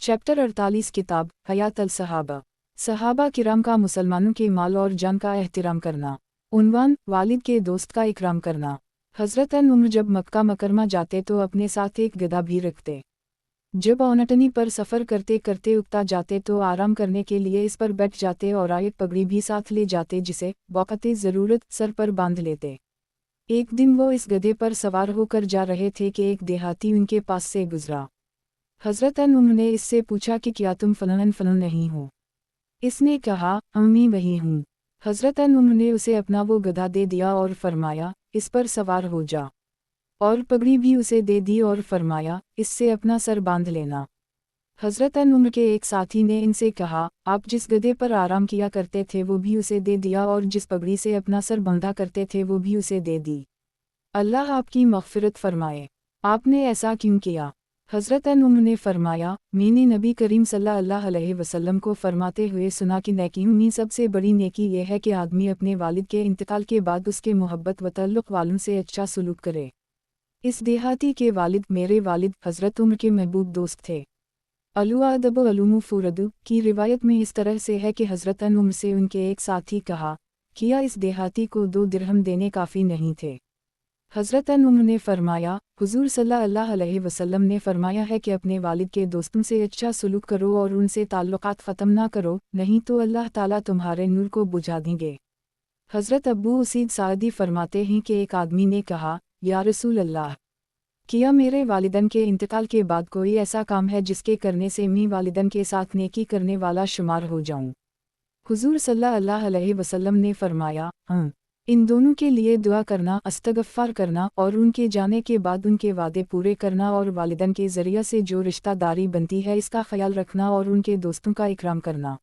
Chapter 48 किताब हयात अल-सहाबा। सहाबा किराम का मुसलमानों के माल और जान का एहतिराम करना। उन्वान, वालिद के दोस्त का इकराम करना। हज़रत उम्र जब मक्का मकरमा जाते तो अपने साथ एक गधा भी रखते। जब औनटनी पर सफ़र करते करते उकता जाते तो आराम करने के लिए इस पर बैठ जाते और एक पगड़ी भी साथ ले जाते जिसे वक़्त ज़रूरत सर पर बांध लेते। एक दिन वो इस गधे पर सवार होकर जा रहे थे कि एक देहाती उनके पास से गुजरा। हज़रत उम्र ने इससे पूछा कि क्या तुम फलन फलन नहीं हो? इसने कहा, अम्मी वही हूँ। हज़रत उम्र ने उसे अपना वो गधा दे दिया और फरमाया, इस पर सवार हो जा। और पगड़ी भी उसे दे दी और फरमाया, इससे अपना सर बांध लेना। हज़रत उम्र के एक साथी ने इनसे कहा, आप जिस गधे पर आराम किया करते थे वो भी उसे दे दिया और जिस पगड़ी से अपना सर बंधा करते थे वो भी उसे दे दी। अल्लाह आपकी मग़फ़िरत फरमाए। आपने ऐसा क्यों किया? हज़रत उम्र ने फरमाया, मैंने नबी करीम सल्लल्लाहु अलैहि वसल्लम को फरमाते हुए सुना कि नेकियों में सबसे बड़ी नेकी यह है कि आदमी अपने वालिद के इंतकाल के बाद उसके मोहब्बत व तअल्लुक़ वालों से अच्छा सलूक करे। इस देहाती के वालिद मेरे वालिद हज़रत उम्र के महबूब दोस्त थे। अलुअदब अलुमु फुरदु की रिवायत में इस तरह से है कि हज़रत उम्र से उनके एक साथी कहा, किया इस देहाती को 2 दिरहम देने काफ़ी नहीं थे? हज़रत उम्र ने फरमाया, हुज़ूर सल्लल्लाहु अलैहि वसल्लम ने फरमाया है कि अपने वालिद के दोस्तों से अच्छा सलूक करो और उनसे ताल्लुक़ात ख़त्म ना करो, नहीं तो अल्लाह ताला तुम्हारे नूर को बुझा देंगे। हज़रत अबू उसीद सादी फरमाते हैं कि एक आदमी ने कहा, या रसूल अल्लाह, किया मेरे वालिदैन के इंतकाल के बाद कोई ऐसा काम है जिसके करने से मैं वालिदैन के साथ नेकी करने वाला शुमार हो जाऊँ? हुज़ूर सल्लल्लाहु अलैहि वसल्लम ने फरमाया, हाँ, इन दोनों के लिए दुआ करना, इस्तग़फ़ार करना और उनके जाने के बाद उनके वादे पूरे करना और वालिदैन के ज़रिया से जो रिश्तेदारी बनती है इसका ख्याल रखना और उनके दोस्तों का इकराम करना।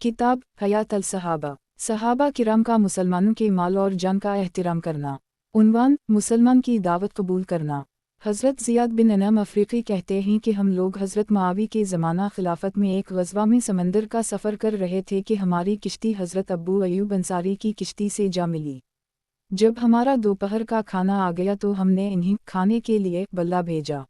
किताब हयात अल-सहाबा। सहाबा किराम का मुसलमानों के माल और जान का एहतिराम करना। उन्वान, मुसलमान की दावत कबूल करना। हज़रत ज़ियाद बिन अनम अफ़रीक़ी कहते हैं कि हम लोग हज़रत मुआवी के ज़माना खिलाफत में एक ग़ज़वा में समंदर का सफ़र कर रहे थे कि हमारी किश्ती हज़रत अबू अयूब अंसारी की किश्ती से जा मिली। जब हमारा दोपहर का खाना आ गया तो हमने इन्हें खाने के लिए बल्ला भेजा।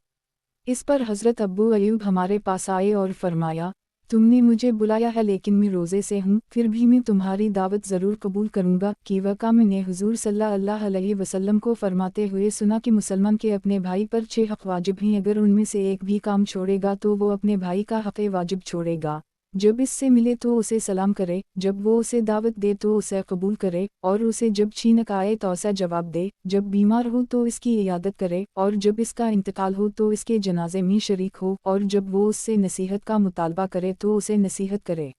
इस पर हज़रत अबू अयूब हमारे पास आए और फरमाया, तुमने मुझे बुलाया है लेकिन मैं रोज़े से हूँ, फिर भी मैं तुम्हारी दावत ज़रूर कबूल करूँगा। कि वक़ा मैंने हुज़ूर सल्लल्लाहु अलैहि वसल्लम को फरमाते हुए सुना कि मुसलमान के अपने भाई पर 6 हक़ वाजिब हैं, अगर उनमें से एक भी काम छोड़ेगा तो वो अपने भाई का हक़ वाजिब छोड़ेगा। जब इससे मिले तो उसे सलाम करे, जब वो उसे दावत दे तो उसे कबूल करे, और उसे जब छीनक आए तो उसे जवाब दे, जब बीमार हो तो इसकी इयादत करे, और जब इसका इंतकाल हो तो इसके जनाजे में शरीक हो, और जब वो उससे नसीहत का मुतालबा करे तो उसे नसीहत करे।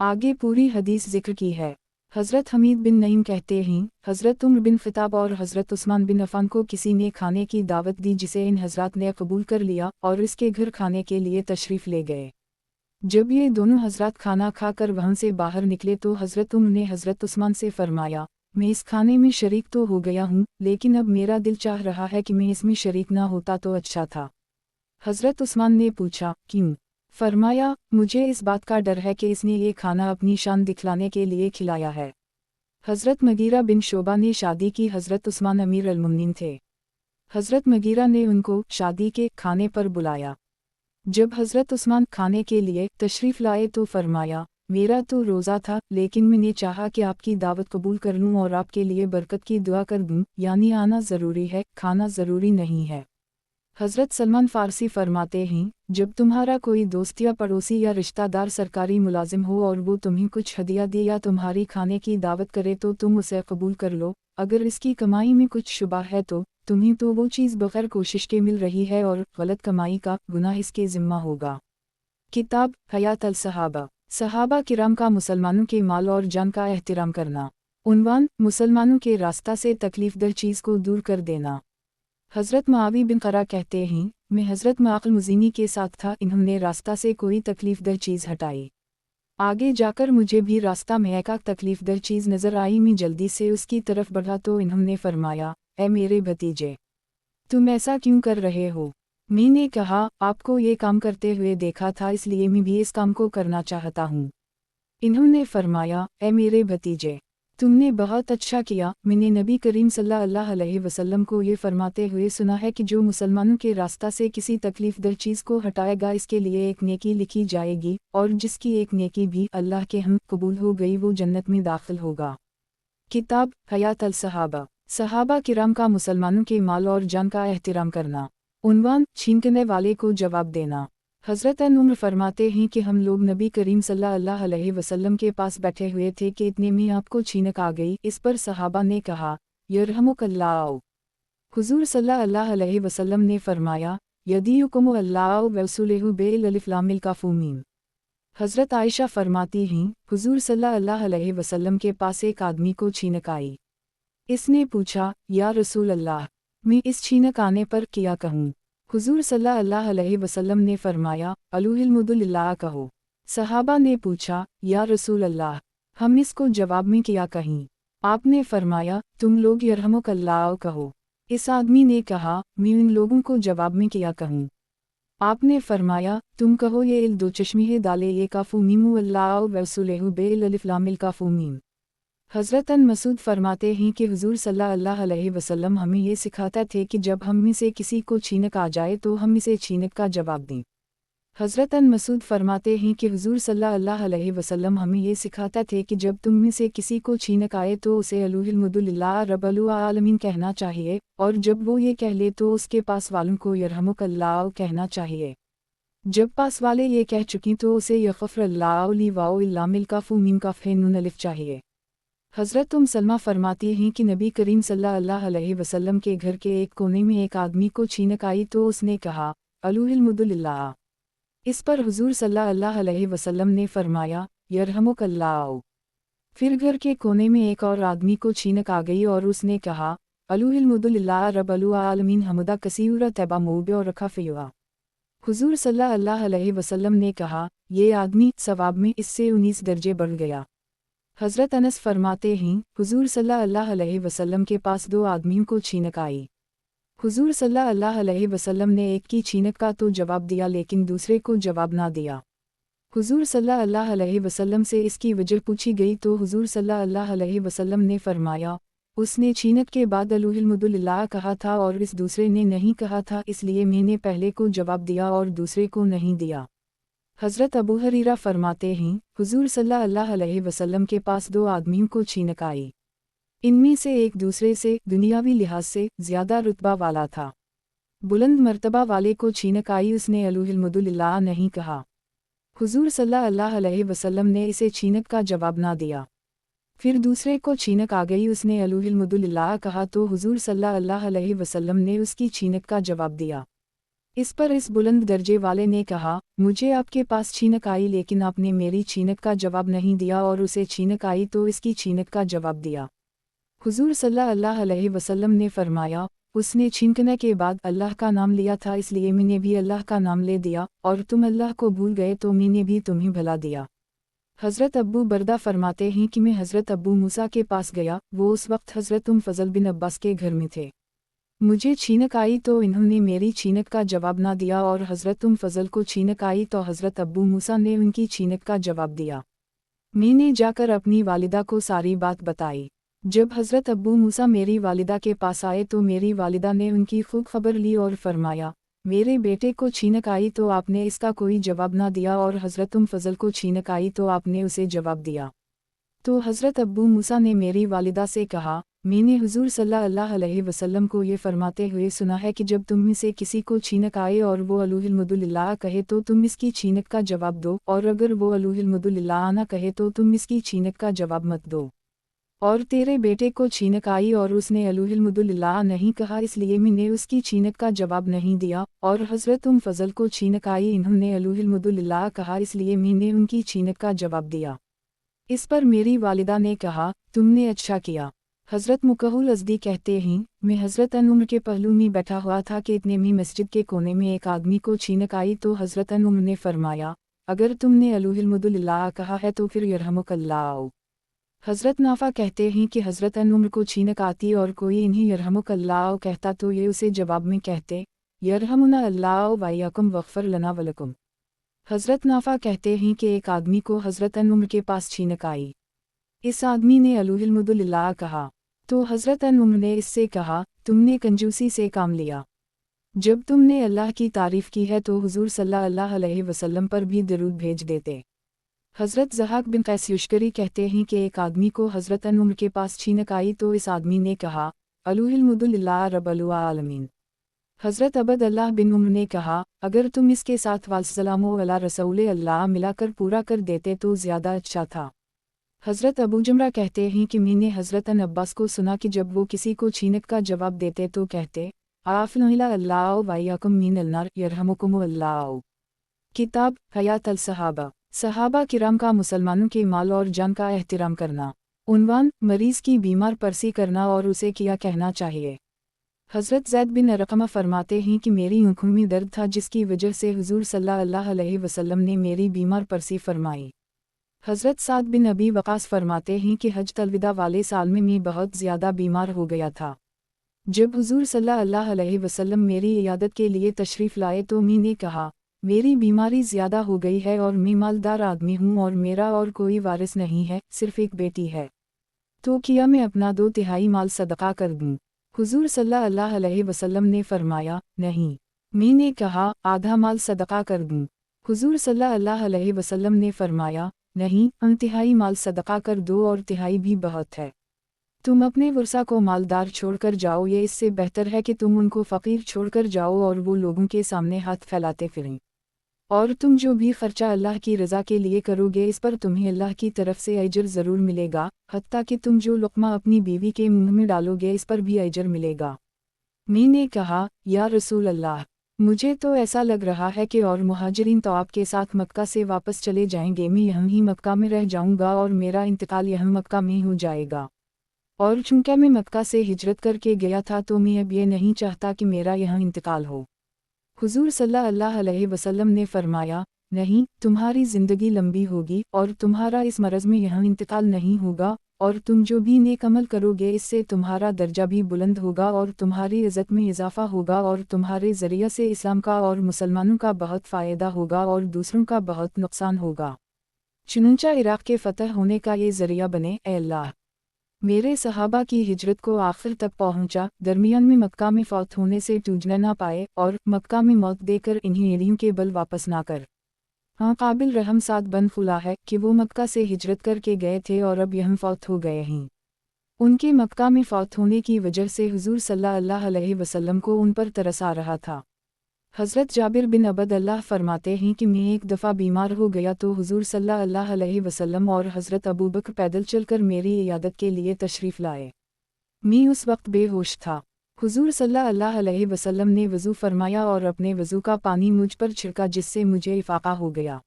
आगे पूरी हदीस जिक्र की है। हज़रत हमीद बिन नईम कहते हैं, हज़रत उम्र बिन ख़िताब और हज़रत उस्मान बिन अफ़ान को किसी ने खाने की दावत दी जिसे इन हज़रात ने कबूल कर लिया और इसके घर खाने के लिए तशरीफ़ ले गए। जब ये दोनों हज़रात खाना खाकर वहाँ से बाहर निकले तो हज़रत उम्र ने हज़रत उस्मान से फरमाया, मैं इस खाने में शरीक तो हो गया हूँ, लेकिन अब मेरा दिल चाह रहा है कि मैं इसमें शरीक ना होता तो अच्छा था। हज़रत उस्मान ने पूछा, क्यों? फरमाया, मुझे इस बात का डर है कि इसने ये खाना अपनी शान दिखलाने के लिए खिलाया है। हज़रत मगीरा बिन शोबा ने शादी की। हज़रत उस्मान अमीर अल-मुमिनीन थे। हज़रत मगीरा ने उनको शादी के खाने पर बुलाया। जब हज़रत उस्मान खाने के लिए तशरीफ़ लाए तो फरमाया, मेरा तो रोज़ा था लेकिन मैंने चाहा कि आपकी दावत कबूल कर लूँ और आपके लिए बरकत की दुआ कर दूँ, यानी आना ज़रूरी है, खाना ज़रूरी नहीं है। हज़रत सलमान फ़ारसी फरमाते हैं, जब तुम्हारा कोई दोस्त या पड़ोसी या रिश्तेदार सरकारी मुलाजिम हो और वो तुम्हें कुछ हदिया दे या तुम्हारी खाने की दावत करे तो तुम उसे कबूल कर लो, अगर इसकी कमाई में कुछ शुबा है तो तुम्हें तो वो चीज़ बग़ैर कोशिश के मिल रही है और गलत कमाई का गुनाह इसके ज़िम्मा होगा। किताब हयात अल-सहाबा। सहाबा किराम का मुसलमानों के माल और जान का एहतिराम करना। उन्वान, मुसलमानों के रास्ता से तकलीफ़दह चीज़ को दूर कर देना। हज़रत मुआवी बिन क़रा कहते हैं, मैं हज़रत मुआक़िल मुज़ीनी के साथ था, इन्होंने रास्ता से कोई तकलीफ़दह चीज़ हटाई। आगे जाकर मुझे भी रास्ता में एक तकलीफ़दह चीज़ नज़र आई, मैं जल्दी से उसकी तरफ बढ़ा तो इन्होंने फरमाया, ऐ मेरे भतीजे, तुम ऐसा क्यों कर रहे हो? मैंने कहा, आपको ये काम करते हुए देखा था इसलिए मैं भी इस काम को करना चाहता हूँ। इन्होंने फरमाया, ऐ मेरे भतीजे, तुमने बहुत अच्छा किया। मैंने नबी करीम सल्लल्लाहु अलैहि वसल्लम को ये फरमाते हुए सुना है कि जो मुसलमानों के रास्ता से किसी तकलीफ दर चीज़ को हटाएगा इसके लिए एक नेकी लिखी जाएगी, और जिसकी एक नेकी भी अल्लाह के हम कबूल हो गई वो जन्नत में दाखिल होगा। किताब हयात अल सहाबा। सहाबा किराम का मुसलमानों के माल और जान का एहतराम करना। उन्वान छीनने वाले को जवाब देना। हज़रत उम्र फरमाते हैं कि हम लोग नबी करीम सल्लल्लाहु अलैहि वसल्लम के पास बैठे हुए थे कि इतने में आपको छीनक आ गई। इस पर सहाबा ने कहा, यरहमुकल्लाह। हुज़ूर सल्लल्लाहु अलैहि वसल्लम ने फरमाया, यदीयुकुमु अल्लाह वरसूलुहु बिल अलिफ लाम मिल काफ मीम। हज़रत आयशा फरमाती हैं, हुज़ूर सल्लल्लाहु अलैहि वसल्लम के पास एक आदमी को छीनक आई। इसने पूछा, या रसूल अल्लाह, मैं इस छीनक आने पर क्या कहूँ? हुज़ूर सल्लल्लाहु अलैहि वसल्लम ने फरमाया, अलुहिल्मुदुलिल्लाह कहो। सहाबा ने पूछा, या रसूल अल्लाह, हम इसको जवाब में क्या कहें? आपने फरमाया, तुम लोग यरहमुकल्लाह कहो। इस आदमी ने कहा, मैं इन लोगों को जवाब में क्या कहूँ? आपने फरमाया, तुम कहो ये इल दो चश्मे दाले ये काफू मीमु अल्लाह वरसूलुहु बिल अलिफ लाम मिल काफू मीम। हज़रत मसूद फरमाते हैं कि हुज़ूर सल्लल्लाहु अलैहि वसल्लम हमें ये सिखाते थे कि जब हम में से किसी को छीनक आ जाए तो हम इसे छीनक का जवाब दें। हज़रत मसूद फरमाते हैं कि हुज़ूर सल्लल्लाहु अलैहि वसल्लम हमें ये सिखाते थे कि जब तुम में से किसी को छीनक आए तो उसे अलुहिल्मुदुलिल्लाह रब्बुल आलमीन कहना चाहिए, और जब वो ये कह ले तो उसके पास वालों को यरहमुकल्लाह कहना चाहिए। जब पास वाले ये कह चुकी तो उसे यग़फ़िरुल्लाहु ली व इल्ला मिल काफ़ू मीम काफ़ नून अलिफ चाहिए। हज़रत सलमा फरमाती हैं कि नबी करीम सल्लल्लाहु अलैहि वसल्लम के घर के एक कोने में एक आदमी को छीनक आई तो उसने कहा, अलुहिल्मुदुलिल्लाह। इस पर हुज़ूर सल्लल्लाहु अलैहि वसल्लम ने फरमाया, यरहमुकल्लाह। फिर घर के कोने में एक और आदमी को छीनक आ गई और उसने कहा, अलुहिल्मुदुलिल्लाह रब्बुल आलमीन हमुदा कसीरा तैबा मोबे और रखा फ़ियुआ। हुज़ूर सल्लल्लाहु अलैहि वसल्लम ने कहा, ये आदमी सवाब में इससे 19 दर्जे बढ़ गया। हज़रत अनस फरमाते हैं, हुज़ूर सल्लल्लाहु अलैहि वसल्लम के पास दो आदमियों को छीनक आई। हुज़ूर सल्लल्लाहु अलैहि वसल्लम ने एक की छीनक का तो जवाब दिया लेकिन दूसरे को जवाब ना दिया। हुज़ूर सल्लल्लाहु अलैहि वसल्लम से इसकी वजह पूछी गई तो हुज़ूर सल्लल्लाहु अलैहि वसल्लम ने फरमाया, उसने छीनक के बाद अलुहिल्मुदुलिल्लाह कहा था और इस दूसरे ने नहीं कहा था, इसलिए मैंने पहले को जवाब दिया और दूसरे को नहीं दिया। हज़रत अबू हरीरा फरमाते हैं, हुज़ूर सल्लल्लाहु अलैहि वसल्लम के पास दो आदमियों को छीनक आई। इनमें से एक दूसरे से दुनियावी लिहाज से ज़्यादा रुतबा वाला था। बुलंद मर्तबा वाले को छीनक आई, उसने अलुहिल्मुदुलिल्लाह नहीं कहा। हुज़ूर सल्लल्लाहु अलैहि वसल्लम ने इसे छीनक का जवाब ना दिया। फिर दूसरे को छीनक आ गई, उसने अलुहिल्मुदुलिल्लाह कहा तो हुज़ूर सल्लल्लाहु अलैहि वसल्लम ने उसकी छीनक का जवाब दिया। इस पर इस बुलंद दर्जे वाले ने कहा, मुझे आपके पास छीनक आई लेकिन आपने मेरी छीनक का जवाब नहीं दिया, और उसे छीनक आई तो इसकी छीनक का जवाब दिया। हुज़ूर सल्लल्लाहु अलैहि वसल्लम ने फरमाया, उसने छीनकने के बाद अल्लाह का नाम लिया था इसलिए मैंने भी अल्लाह का नाम ले दिया, और तुम अल्लाह को भूल गए तो मैंने भी तुम्हें भला दिया। हज़रत अब्बू बरदा फरमाते हैं कि मैं हज़रत अब्बू मूसा के पास गया, वो उस वक्त हज़रत फ़ज़ल बिन अब्बास के घर में थे। मुझे छीनक आई तो इन्होंने मेरी छीनक का जवाब ना दिया, और हज़रत फ़ज़ल को छीनक आई तो हज़रत अब्बू मूसा ने उनकी छीनक का जवाब दिया। मैंने जाकर अपनी वालिदा को सारी बात बताई। जब हज़रत अब्बू मूसा मेरी वालिदा के पास आए तो मेरी वालिदा ने उनकी खूब खबर ली और फरमाया, मेरे बेटे को छीनक आई तो आपने इसका कोई जवाब ना दिया, और हज़रत फ़ज़ल को छीनक आई तो आपने उसे जवाब दिया। तो हज़रत अब्बू मूसा ने मेरी वालिदा से कहा, मैंने हुज़ूर सल्लल्लाहु अलैहि वसल्लम को ये फरमाते हुए सुना है कि जब तुम में से किसी को छीनक आए और वो अलुहिल्मुदुलिल्लाह कहे तो तुम इसकी छीनक का जवाब दो, और अगर वो अलुहिल्मुदुलिल्लाह ना कहे तो तुम इसकी छीनक का जवाब मत दो। और तेरे बेटे को छीनक आई और उसने अलुहिल्मुदुलिल्लाह नहीं कहा इसलिए मैंने उसकी छीनक का जवाब नहीं दिया, और हज़रत फ़ज़ल को छीनक आई, इन्होंने अलुहिल्मुदुलिल्लाह कहा इसलिए मैंने उनकी छीनक का जवाब दिया। इस पर मेरी वालिदा ने कहा, तुमने अच्छा किया। हज़रत मुकहुल अज़दी कहते हैं, मैं हज़रत उम्र के पहलू में बैठा हुआ था कि इतने में मस्जिद के कोने में एक आदमी को छीनक आई तो हज़रत उम्र ने फरमाया, अगर तुमने अलुहिल्मुदुलिल्लाह कहा है तो फिर यरहमुकल्लाह। हज़रत नाफ़ा कहते हैं कि हज़रत उम्र को छीनक आती और कोई इन्हें यरहमुकल्लाह कहता तो ये उसे जवाब में कहते, यरहमुना अल्लाह वयकुम वग़फ़र लना वलकुम। हज़रत नाफ़ा कहते हैं कि एक आदमी को हज़रत उम्र के पास छीनक आई। इस आदमी ने अलहम्दुलिल्लाह कहा। तो हज़रत उमर ने इससे कहा, तुमने कंजूसी से काम लिया। जब तुमने अल्लाह की तारीफ़ की है तो हुज़ूर सल्लल्लाहु अलैहि वसल्लम पर भी दरूद भेज देते। हज़रत ज़हाक बिन कैस युश्करी कहते हैं कि एक आदमी को हज़रत उमर के पास छीनक आई तो इस आदमी ने कहा, अलहम्दुलिल्लाह रब्बिल आलमीन। हज़रत अबद अल्लाह बिन उमर ने कहा, अगर तुम इसके साथ वस्सलामु अला रसूल अल्लाह मिलाकर पूरा कर देते तो ज़्यादा अच्छा था। हज़रत अबू जमरा कहते हैं कि मैंने हज़रत अब्बास को सुना कि जब वो किसी को छीनक का जवाब देते तो कहते, आफ़िला अल्लाह वयकुम मिन अन्नार यरहमुकुम अल्लाह। किताब हयात अल सहाबा। सहाबा किराम का मुसलमानों के माल और जान का एहतिराम करना। उन्वान, मरीज़ की बीमार परसी करना और उसे क्या कहना चाहिए। हज़रत ज़ैद बिन अरक़मा फरमाते हैं कि मेरी आँखों में दर्द था जिसकी वजह से हुज़ूर सल्लल्लाहु अलैहि वसल्लम ने मेरी बीमार परसी फरमाई। हज़रत साद बिन अबी वक़ास फरमाते हैं कि हज अलविदा वाले साल में मैं बहुत ज़्यादा बीमार हो गया था। जब हुज़ूर सल्लल्लाहु अलैहि वसल्लम मेरी इयादत के लिए तशरीफ़ लाए तो मैंने कहा, मेरी बीमारी ज़्यादा हो गई है और मैं मालदार आदमी हूँ और मेरा और कोई वारिस नहीं है, सिर्फ़ एक बेटी है। तो क्या मैं अपना 2/3 माल सदका कर दूँ? हुज़ूर सल्लल्लाहु अलैहि वसल्लम ने फरमाया, नहीं। मैंने कहा, आधा माल सदका कर दूँ? हुज़ूर सल्लल्लाहु अलैहि वसल्लम ने फरमाया, नहीं, 1/3 माल सदका कर दो और तिहाई भी बहुत है। तुम अपने वर्सा को मालदार छोड़कर जाओ, ये इससे बेहतर है कि तुम उनको फ़कीर छोड़कर जाओ और वो लोगों के सामने हाथ फैलाते फिरें। और तुम जो भी खर्चा अल्लाह की रज़ा के लिए करोगे इस पर तुम्हें अल्लाह की तरफ से अजर ज़रूर मिलेगा, हत्ता कि तुम जो लुक़मा अपनी बीवी के मुंह में डालोगे इस पर भी अजर मिलेगा। मैंने कहा, या रसूल अल्लाह, मुझे तो ऐसा लग रहा है कि और मुहाजिरीन तो आपके साथ मक्का से वापस चले जाएंगे, मैं यहाँ ही मक्का में रह जाऊँगा और मेरा इंतकाल यहाँ मक्का में हो जाएगा। और चूँकि मैं मक्का से हिजरत करके गया था तो मैं अब ये नहीं चाहता कि मेरा यहाँ इंतकाल हो। हुज़ूर सल्लल्लाहु अलैहि वसल्लम ने फरमाया, नहीं, तुम्हारी ज़िंदगी लंबी होगी और तुम्हारा इस मरज़ में यहाँ इंतकाल नहीं होगा, और तुम जो भी नेक अमल करोगे इससे तुम्हारा दर्जा भी बुलंद होगा और तुम्हारी इज़्ज़त में इजाफ़ा होगा और तुम्हारे ज़रिए से इस्लाम का और मुसलमानों का बहुत फ़ायदा होगा और दूसरों का बहुत नुकसान होगा। चुनांचे इराक़ के फ़तह होने का ये ज़रिया बने, ए अल्लाह। मेरे सहाबा की हिजरत को आखिर तक पहुंचा, दरमियान में मक्का में फौत होने से टूटने ना पाए और मक्का में मौत देकर इन्हें एड़ियों के बल वापस ना कर। हाँ, काबिल रहम साद बन खुला है कि वो मक्का से हिजरत करके गए थे और अब यहाँ फौत हो गए हैं। उनके मक्का में फौत होने की वजह से हुज़ूर सल्लल्लाहु अलैहि वसल्लम को उन पर तरस आ रहा था। हज़रत जाबिर बिन अबद अल्लाह फरमाते हैं कि मैं एक दफ़ा बीमार हो गया तो हुज़ूर सल्लल्लाहु अलैहि वसल्लम और हज़रत अबू बकर पैदल चलकर मेरी इयादत के लिए तशरीफ़ लाए। मैं उस वक्त बेहोश था। हुज़ूर सल्लल्लाहु अलैहि वसल्लम ने वज़ू फरमाया और अपने वज़ू का पानी मुझ पर छिड़का जिससे मुझे इफ़ाक़ा हो गया।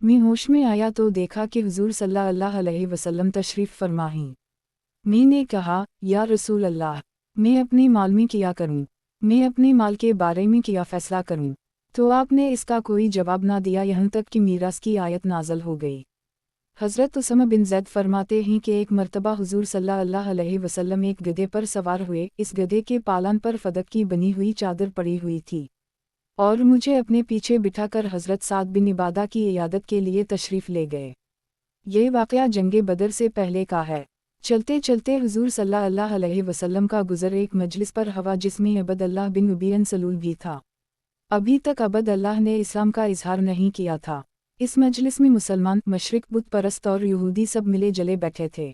मैं होश में आया तो देखा कि हुज़ूर सल्लल्लाहु अलैहि वसल्लम तशरीफ़ फरमा हैं। मैंने कहा, या रसूल अल्लाह, मैं अपने माल में क्या करूं? मैं अपने माल के बारे में क्या फ़ैसला करूं? तो आपने इसका कोई जवाब ना दिया यहाँ तक कि मीरास की आयत नाज़िल हो गई। हज़रत उसामा बिन ज़ैद फरमाते हैं कि एक मरतबा हुज़ूर सल्लल्लाहु अलैहि वसल्लम एक गधे पर सवार हुए, इस गधे के पालन पर फ़दक की बनी हुई चादर पड़ी हुई थी। और मुझे अपने पीछे बिठाकर हज़रत साद बिन इबादा की इयादत के लिए तशरीफ़ ले गए। ये वाक़या जंगे बदर से पहले का है। चलते चलते हुज़ूर सल्लल्लाहु अलैहि वसल्लम का गुज़र एक मजलिस पर हवा जिसमें अबद अल्लाह बिन उबी सलूल भी था। अभी तक अबद अल्लाह ने इस्लाम का इजहार नहीं किया था। इस मजलिस में मुसलमान, मशरिक, बुत परस्त और यहूदी सब मिले जले बैठे थे।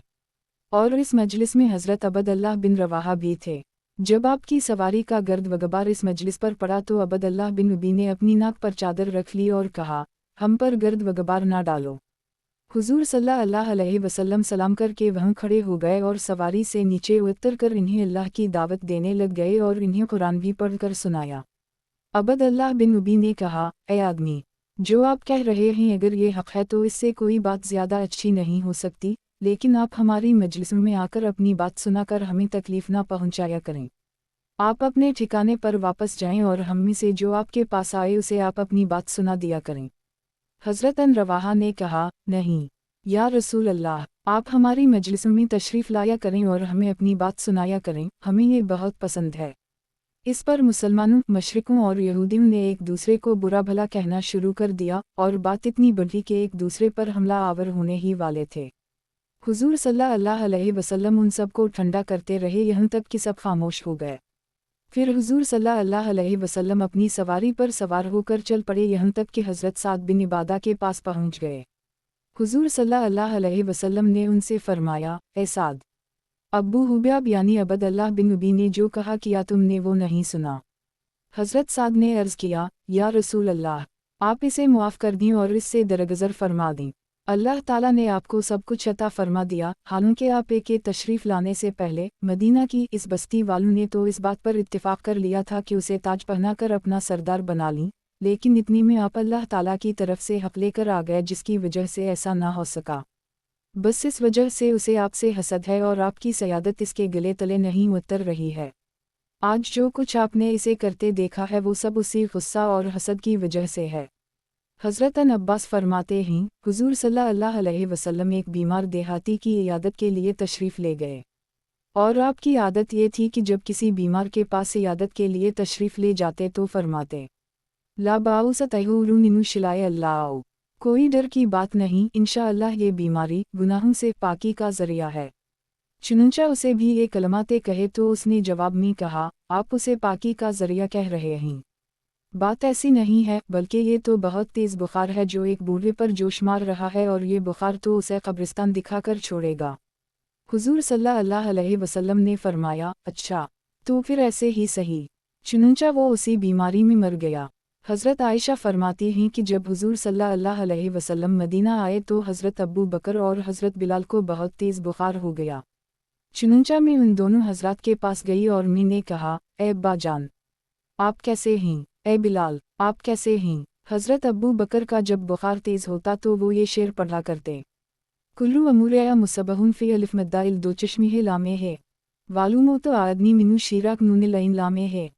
और इस मजलिस में हज़रत अबद अल्लाह बिन रवाहा भी थे। जब आपकी सवारी का गर्द वगबार इस मजलिस पर पड़ा तो अबद अल्लाह बिन उबी ने अपनी नाक पर चादर रख ली और कहा, हम पर गर्द वगबार ना डालो। हुज़ूर सल्लल्लाहु अलैहि वसल्लम सलाम करके वहाँ खड़े हो गए और सवारी से नीचे उतर कर इन्हें अल्लाह की दावत देने लग गए और इन्हें कुरान भी पढ़ कर सुनाया। अबद अल्लाह बिन उबी ने कहा, ए आदमी, जो आप कह रहे हैं अगर ये हक़ है तो इससे कोई बात ज़्यादा अच्छी नहीं हो सकती, लेकिन आप हमारी मजलिस में आकर अपनी बात सुनाकर हमें तकलीफ़ ना पहुँचाया करें। आप अपने ठिकाने पर वापस जाएं और हम में से जो आपके पास आए उसे आप अपनी बात सुना दिया करें। हज़रत रवाहा ने कहा, नहीं, या रसूल अल्लाह, आप हमारी मजलिस में तशरीफ़ लाया करें और हमें अपनी बात सुनाया करें, हमें ये बहुत पसंद है। इस पर मुसलमानों, मशरिकों और यहूदियों ने एक दूसरे को बुरा भला कहना शुरू कर दिया और बात इतनी बढ़ी कि एक दूसरे पर हमला आवर होने ही वाले थे। हुजूर सल्लल्लाहु अलैहि वसल्लम उन सब को ठंडा करते रहे यहाँ तक कि सब खामोश हो गए। फिर हुजूर सल्लल्लाहु अलैहि वसल्लम अपनी सवारी पर सवार होकर चल पड़े यहाँ तक कि हज़रत साद बिन इबादा के पास पहुँच गए। हुजूर सल्लल्लाहु अलैहि वसल्लम ने उनसे फरमाया, ए साद, अब्बू हुबैब यानी अबद अल्लाह बिन उबी ने जो कहा किया तुमने वो नहीं सुना। हज़रत साद ने अर्ज़ किया, या रसूल अल्लाह, आप इसे मुआफ़ कर दें और इससे दरगुज़र फरमा दें। अल्लाह ताला ने आपको सब कुछ अता फरमा दिया, हालांकि आप के तशरीफ़ लाने से पहले मदीना की इस बस्ती वालों ने तो इस बात पर इत्तिफ़ाक़ कर लिया था कि उसे ताज पहना कर अपना सरदार बना लीं, लेकिन इतनी में आप अल्लाह ताला की तरफ से हक़ लेकर आ गए जिसकी वजह से ऐसा ना हो सका। बस इस वजह से उसे आपसे हसद है और आपकी सयादत इसके गले तले नहीं उतर रही है। आज जो कुछ आपने इसे करते देखा है वो सब उसी गुस्सा और हसद की वजह से है। हज़रत अब्बास फरमाते हैं, हुजूर सल्लल्लाहु अलैहि वसल्लम एक बीमार देहाती की इयादत के लिए तशरीफ़ ले गए, और आपकी आदत ये थी कि जब किसी बीमार के पास इयादत के लिए तशरीफ़ ले जाते तो फरमाते, ला बाउसतहुरुनिनु शिलाए अल्लाह, कोई डर की बात नहीं, इंशाअल्लाह ये बीमारी गुनाहों से पाकी का ज़रिया है। चुनंचा उसे भी ये कलमाते कहे तो उसने जवाब में कहा, आप उसे पाकी का ज़रिया कह रहे हैं। बात ऐसी नहीं है, बल्कि ये तो बहुत तेज़ बुखार है जो एक बूढ़े पर जोश मार रहा है और ये बुखार तो उसे कब्रिस्तान दिखाकर छोड़ेगा। हुजूर सल्लल्लाहु अलैहि वसल्लम ने फरमाया, अच्छा, तो फिर ऐसे ही सही। चुनंचा वो उसी बीमारी में मर गया। हज़रत आयशा फरमाती हैं कि जब हुजूर सल्लल्लाहु अलैहि वसल्लम मदीना आए तो हज़रत अबू बकर और हज़रत बिलाल को बहुत तेज़ बुखार हो गया। चुनंचा मैं उन दोनों हज़रात के पास गई और मैंने कहा, ए अब्बा जान, आप कैसे हैं? ए बिलाल, आप कैसे हैं? हज़रत अबू बकर का जब बुखार तेज़ होता तो वो ये शेर पढ़ा करते, कुल्लू अमूरया मुसबहुन फ़ी अलिफ मद्दाइल दो चश्मी लामे है, वालूमो तो आदमी मिनू शीराक नून लाइन लामे है।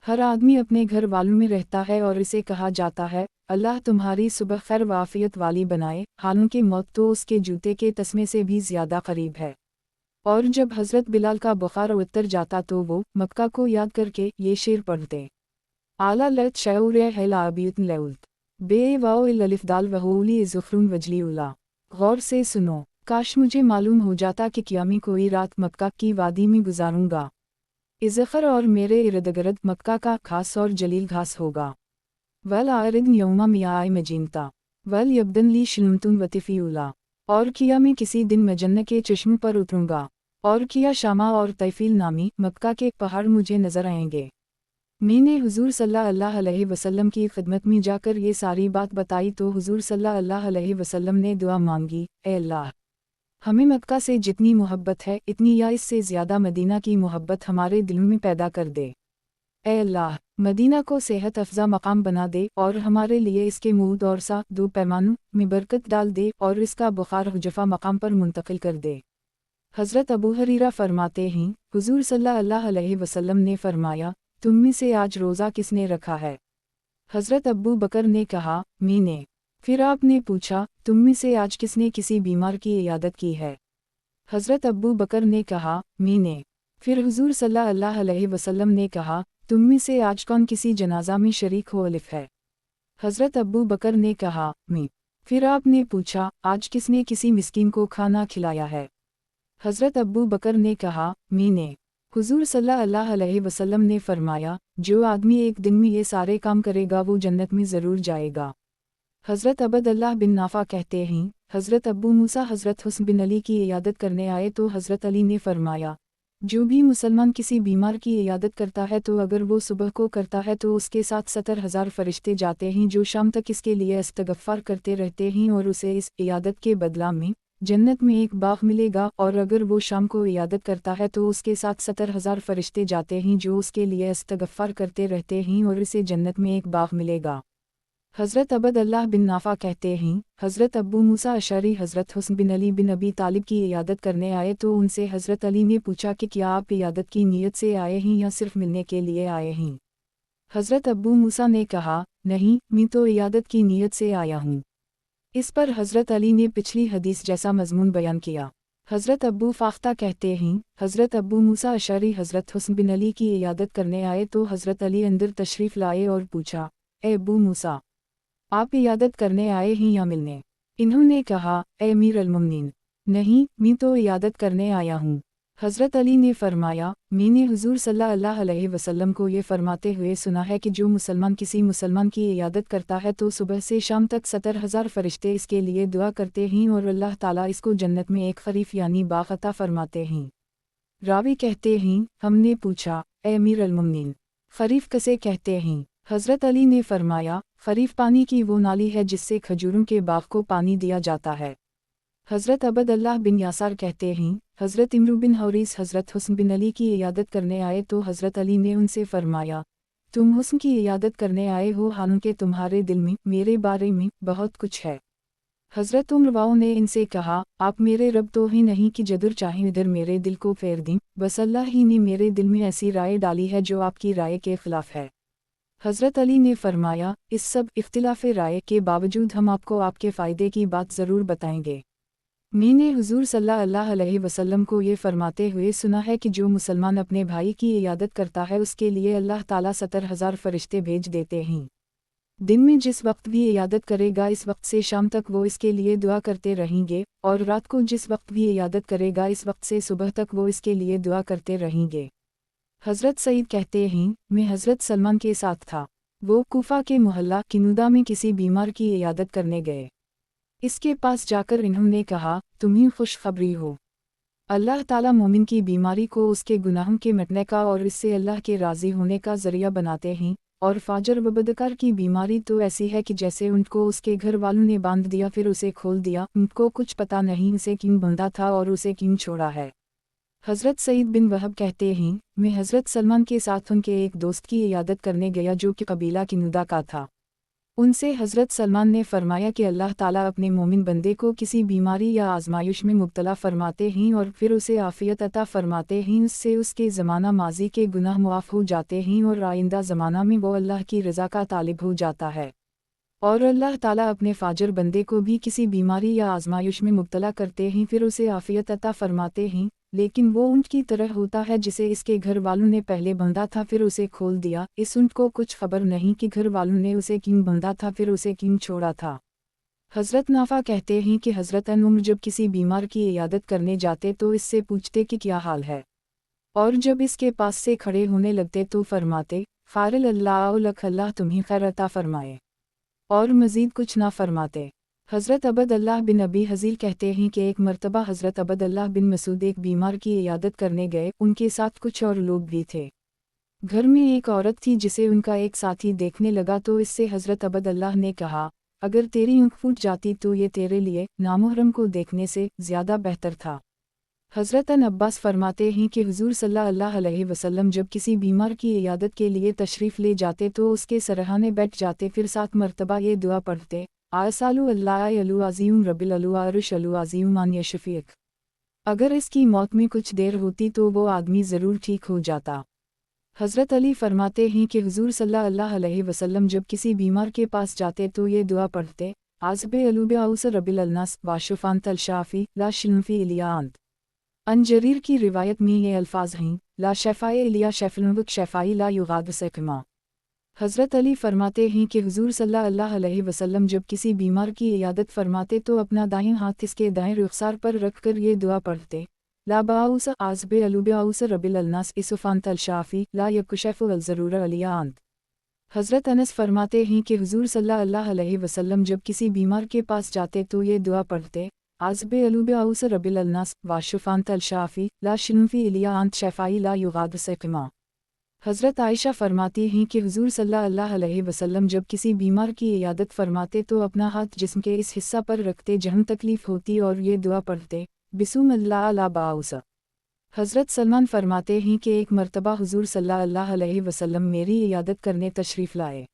हर आदमी अपने घर वालों में रहता है और इसे कहा जाता है, अल्लाह तुम्हारी सुबह खैर वाफ़ियत वाली बनाए, हालांकि मौत तो उसके जूते के तस्मे से भी ज़्यादा करीब है। और जब हज़रत बिलाल का बुखार उतर जाता तो वो मक्का को याद करके ये शेर पढ़ते, आला लत शऊर है लाबियत लउल्त बे वाओ अलिफ दाल वहूली ज़ुफ़रुन वजली उला। गौर से सुनो, काश मुझे मालूम हो जाता कि क़यामी कोई रात मक्का की वादी में गुजारूंगा। इज़फ़र और मेरे इर्द-गिर्द मक्का का खास और जलील घास होगा। वल आरिद यौमा मियाए मजीनता वल यब्दन ली शलमतुन वतिफ़ीउला, और किया मैं किसी दिन मजन्न के चश्मे पर उतरूंगा, और किया शामा और तैफील नामी मक्का के पहाड़ मुझे नज़र आएंगे। मैंने हुजूर सल्लल्लाहु अलैहि वसल्लम की खिदमत में जाकर ये सारी बात बताई तो हुजूर सल्लल्लाहु अलैहि वसल्लम ने दुआ मांगी, ए अल्लाह, हमें मक्का से जितनी मोहब्बत है इतनी या इससे ज़्यादा मदीना की मोहब्बत हमारे दिलों में पैदा कर दे। ए अल्लाह, मदीना को सेहत अफ़ज़ा मकाम बना दे और हमारे लिए इसके मूद और सा दो पैमानों में बरकत डाल दे और इसका बुखार हुजफ़ा मकाम पर मुंतकिल कर दे। हज़रत अबू हुरैरा फरमाते हैं, हुजूर सल्लल्लाहु अलैहि वसल्लम ने फरमाया, तुम में से आज रोज़ा किसने रखा है? हज़रत अबू बकर ने कहा, मैंने। फिर आपने पूछा, तुम में से आज किसने किसी बीमार की इयादत की है? हज़रत अबू बकर ने कहा, मैंने। फिर हुजूर सल्लल्लाहु अलैहि वसल्लम ने कहा, तुम में से आज कौन किसी जनाजा में शरीक हो अलिफ है? हज़रत अबू बकर ने कहा, मैं। फिर आपने पूछा, आज किसने किसी मिस्कीन को खाना खिलाया है? हज़रत अबू बकर ने कहा, मैंने। हुजूर सल्लल्लाहु अलैहि वसल्लम ने फरमाया, जो आदमी एक दिन में ये सारे काम करेगा वो जन्नत में ज़रूर जाएगा। हज़रत अबद अल्लाह बिन नाफ़ा कहते हैं, हज़रत अबू मूसा हज़रत हुस्न बिन अली की इयादत करने आए तो हज़रत अली ने फरमाया, जो भी मुसलमान किसी बीमार की इयादत करता है तो अगर वो सुबह को करता है तो उसके साथ 70,000 फरिश्ते जाते हैं जो शाम तक इसके लिए इस्तग़फ़ार करते रहते हैं और उसे इस इयादत के बदला में जन्नत में एक बाग़ मिलेगा, और अगर वो शाम को इयादत करता है तो उसके साथ 70,000 फरिश्ते जाते हैं जो उसके लिए इस्तग़फ़ार करते रहते हैं और इसे जन्नत में एक बाग़ मिलेगा। हज़रत अबद अल्लाह बिन नाफ़ा कहते हैं, हज़रत अबू मूसा अशअरी हज़रत हुस्न बिन अली बिन अबी तालिब की इयादत करने आए तो उनसे हज़रत अली ने पूछा कि क्या आप इयादत की नीयत से आए हैं या सिर्फ़ मिलने के लिए आए हैं? हज़रत अबू मूसा ने कहा, नहीं, मैं तो इयादत की नीयत से आया हूँ। इस पर हज़रत अली ने पिछली हदीस जैसा मज़मून बयान किया। हज़रत अबू फ़ाख्ता कहते हैं, हज़रत अबू मूसा अशअरी हज़रत हुस्न बिन अली की इयादत करने आए तो हज़रत अली अंदर तशरीफ़ लाए और पूछा, ए अबू मूसा, आप इयादत करने आए हैं या मिलने? इन्होंने कहा, ए अमीर अल-मुमिनीन, नहीं, मैं तो इयादत करने आया हूँ। हज़रत अली ने फरमाया, मैंने हुज़ूर सल्लल्लाहु अलैहि वसल्लम को ये फरमाते हुए सुना है कि जो मुसलमान किसी मुसलमान की इयादत करता है तो सुबह से शाम तक 70,000 फरिश्ते इसके लिए दुआ करते हैं और अल्लाह ताला इसको जन्नत में एक खरीफ यानी बाग़ अता फरमाते हैं। रावी कहते हैं, हमने पूछा, ए अमीर अल-मुमिनीन, खरीफ किसे कहते हैं? हज़रत अली ने फरमाया, खरीफ पानी की वो नाली है जिससे खजूरों के बाग़ को पानी दिया जाता है। हज़रत अबद अल्लाह बिन यासार कहते हैं, हज़रत इमरू बिन हौरीस हज़रत हुस्न बिन अली की इयादत करने आए तो हज़रत अली ने उनसे फरमाया, तुम हुस्न की इयादत करने आए हो हालांकि तुम्हारे दिल में मेरे बारे में बहुत कुछ है। हज़रत उमरवाओं ने इनसे कहा, आप मेरे रब तो ही नहीं कि जदर चाहें इधर मेरे दिल को फेर दें, बस अल्लाह ही ने मेरे दिल में ऐसी राय डाली है जो आपकी राय के खिलाफ है। हज़रत अली ने फरमाया, इस सब इख्तिलाफ़ राय के बावजूद हम आपको आपके फ़ायदे की बात ज़रूर बताएंगे। मैंने हुज़ूर सल्लल्लाहु अलैहि वसल्लम को ये फरमाते हुए सुना है कि जो मुसलमान अपने भाई की इयादत करता है उसके लिए अल्लाह ताला 70,000 फरिश्ते भेज देते हैं। दिन में जिस वक्त भी इयादत करेगा इस वक्त से शाम तक वो इसके लिए दुआ करते रहेंगे, और रात को जिस वक्त भी इयादत करेगा इस वक्त से सुबह तक वो इसके लिए दुआ करते रहेंगे। हज़रत सईद कहते हैं, मैं हज़रत सलमान के साथ था। वो कूफा के मोहल्ला किनुदा में किसी बीमार की इयादत करने गए। इसके पास जाकर इन्होंने कहा, तुम्हें खुशखबरी हो, अल्लाह ताला मोमिन की बीमारी को उसके गुनाहों के मिटने का और इससे अल्लाह के राज़ी होने का ज़रिया बनाते हैं, और फाजर व बदकार की बीमारी तो ऐसी है कि जैसे उनको उसके घर वालों ने बांध दिया फिर उसे खोल दिया, उनको कुछ पता नहीं उसे क्यों बंधा था और उसे क्यों छोड़ा है। हज़रत सईद बिन वहब कहते हैं, मैं हज़रत सलमान के साथ उनके एक दोस्त की इयादत करने गया जो कि कबीला किनुदा का था। उनसे हज़रत सलमान ने फरमाया कि अल्लाह ताला अपने मोमिन बंदे को किसी बीमारी या आजमाइश में मुब्तला फरमाते हैं और फिर उसे आफ़ियत अता फरमाते हैं, उससे उसके ज़माना माजी के गुनाह मुआफ़ हो जाते हैं और आइंदा ज़माना में वो अल्लाह की रज़ा का तालिब हो जाता है। और अल्लाह ताला अपने फाजर बंदे को भी किसी बीमारी या आजमाइश में मुब्तला करते हैं फिर उसे आफ़ियत अता फरमाते हैं, लेकिन वो ऊँट की तरह होता है जिसे इसके घर वालों ने पहले बंधा था फिर उसे खोल दिया, इस ऊँट को कुछ खबर नहीं कि घर वालों ने उसे क्यों बंधा था फिर उसे क्यों छोड़ा था। हज़रत नाफा कहते हैं कि हज़रत उमर जब किसी बीमार की इयादत करने जाते तो इससे पूछते कि क्या हाल है, और जब इसके पास से खड़े होने लगते तो फरमाते, फ़ारिल अल्लाह लक, अल्लाह तुम्हें खैर अता फरमाए, और मज़ीद कुछ ना फरमाते। हज़रत अबद अल्लाह बिन अबी हज़ील कहते हैं कि एक मरतबा हज़रत अबद अल्लाह बिन मसूद एक बीमार की इयादत करने गए, उनके साथ कुछ और लोग भी थे। घर में एक औरत थी जिसे उनका एक साथी देखने लगा तो इससे हज़रत अबद अल्लाह ने कहा, अगर तेरी ऊँख फूट जाती तो ये तेरे लिए नामुहर्रम को देखने से ज़्यादा बेहतर था। हज़रत अब्बास फरमाते हैं कि हुज़ूर सल्लल्लाहु अलैहि वसल्लम जब किसी बीमार की इयादत के लिए तशरीफ़ ले जाते तो उसके सरहाने बैठ जाते फिर 7 मरतबा ये दुआ पढ़ते, आसालु अल्लाह अलु अज़ीम रबिल अलु अरुश अलु अज़ीम मान यशफ़ीक। अगर इसकी मौत में कुछ देर होती तो वो आदमी ज़रूर ठीक हो जाता। हज़रत अली फरमाते हैं कि हुज़ूर सल्लल्लाहु अलैहि वसल्लम जब किसी बीमार के पास जाते तो ये दुआ पढ़ते, आज़बे अलुबे आउस रबिल अलनास वाशुफ़ान तल शाफ़ी ला शिल्फ़ी इलियांत। अन-जरीर की रिवायत में ये अल्फाज हैं, ला शफ़ाए इलिया शफ़लुवक शफ़ाई ला युगाद सकमा। हज़रत अली फरमाते हैं कि हुज़ूर सल्लल्लाहु अलैहि वसल्लम जब किसी बीमार की इयादत फरमाते तो अपना दाहिना हाथ इसके दाएं रुखसार पर रखकर ये दुआ पढ़ते, ला बाउस आज़बे अलुबे आउस रबिल अलनास इसुफ़ान तल शाफ़ी ला यकुशफ़ु अल-ज़रूर अलियांत। हज़रत अनस फरमाते हैं कि हुज़ूर सल्लल्लाहु अलैहि वसल्लम जब किसी बीमार के पास जाते तो ये दुआ पढ़ते, आज़बे अलुबे आउस रबिल अलनास वाशुफ़ान तल शाफ़ी ला शिल्फ़ी इलियांत शफ़ाई ला युगाद सकमा। हज़रत आयशा फरमाती हैं कि हुज़ूर सल्लल्लाहु अलैहि वसल्लम जब किसी बीमार की इयादत फरमाते तो अपना हाथ जिस्म के इस हिस्सा पर रखते जहाँ तकलीफ़ होती और ये दुआ पढ़ते, बिस्म अल्लाह ला बाउस। हज़रत सलमान फरमाते हैं कि एक मरतबा हुज़ूर सल्लल्लाहु अलैहि वसल्लम मेरी इयादत करने तशरीफ़ लाए।